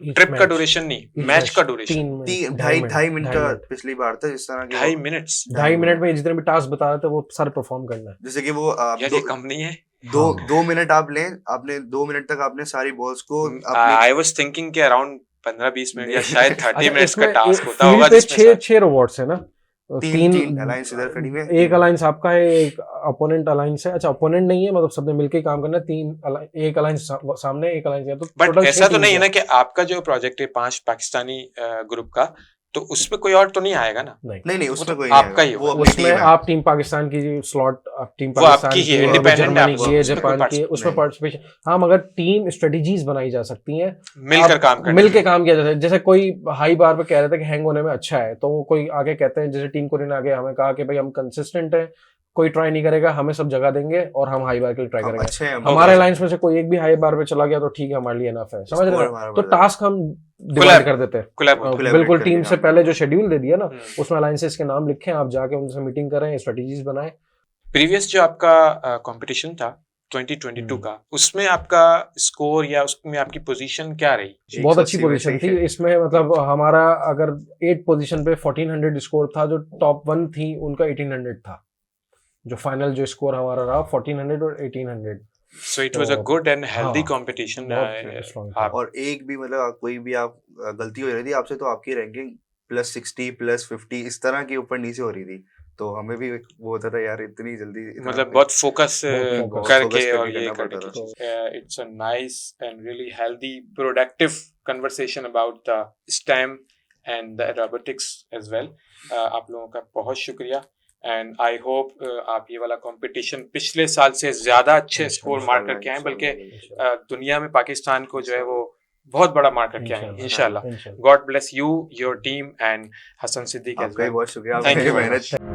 ट्रिप का ड्यूरेशन नहीं, मैच का ड्यूरेशन 2.5 मिनट का पिछली बार था, इस तरह के 2.5 मिनट में जितने भी टास्क बता रहे थे वो सारे परफॉर्म करना है। जैसे कि वो ये कम नहीं है, 2 मिनट आप लें, आपने 2 मिनट तक आपने सारी बॉल्स को आई वाज थिंकिंग कि अराउंड 15-20 मिनट या शायद 30 अच्छा, मिनट्स का टास्क होता फील्ड होगा, पे जिसमें 6 रोबोट्स है ना, तीन अलायंस इधर खड़ी है, एक अलायंस आपका है, एक अपोनेंट अलायंस है। अच्छा, अपोनेंट नहीं है, मतलब सबने मिलके काम करना है, एक अलायंस सामने, एक अलायंस है, तो बट ऐसा तो नहीं है ना कि आपका जो प्रोजेक्ट है 5 पाकिस्तानी ग्रुप का, तो उसमें कोई और तो नहीं आएगा ना? नहीं उसमें कोई आपका ही वो उसमें आप टीम पाकिस्तान की स्लॉट, टीम पाकिस्तान की, जर्मनी की, जापान की, उसमें पार्टिसिपेशन। हाँ, मगर टीम स्ट्रेटजीज बनाई जा सकती हैं, मिलकर काम किया जाता है। जैसे कोई हाई बार पे कह रहे थे कि हैंग होने में अच्छा है, तो वो कोई आगे कहते हैं, जैसे टीम कोरियन आगे हमें कहा कि भाई हम कंसिस्टेंट हैं, कोई ट्राई नहीं करेगा, हमें सब जगह देंगे और हम हाई बार के लिए ट्राई करेंगे। हमारे लाइन्स में से कोई एक भी हाई बार पे चला गया तो ठीक है, हमारे लिए इनफ है, समझ रहे हैं? तो टास्क हम डिवाइड कर देते हैं, बिल्कुल टीम से पहले जो शेड्यूल दे दिया ना, उसमें अलायंसेस के नाम लिखे, आप जाके उनसे मीटिंग करें, स्ट्रेटजीज बनाएं। प्रीवियस जो आपका कंपटीशन था 2022 का, उसमें आपका स्कोर या उसमें आपकी पोजीशन क्या रही? बहुत अच्छी पोजीशन थी इसमें, मतलब हमारा अगर 8 पोजीशन पे 1400 स्कोर था, जो टॉप 1 थी उनका 1800 था, जो फाइनल जो स्कोर हमारा रहा 1400 और 1800। So it was a good and healthy competition. और एक भी मतलब कोई भी आप गलती हो रही थी आपसे तो आपकी रैंकिंग +60 +50 इस तरह के ऊपर नीचे हो रही थी, तो हमें भी वो होता था यार इतनी जल्दी, मतलब बहुत फोकस करके और ये करके। It's a nice and really healthy productive conversation about the STEM and the robotics as well. आप लोगों का बहुत शुक्रिया, एंड आई होप आप ये वाला कंपटीशन पिछले साल से ज्यादा अच्छे स्कोर मार करके आए, बल्कि दुनिया में पाकिस्तान को जो है वो बहुत बड़ा मार्कर क्या है इंशाल्लाह. इंशाल्लाह. God bless you, your team and Hassan Siddiq as आपका भी well. बहुत शुक्रिया, Thank आपने you very मेहनत much.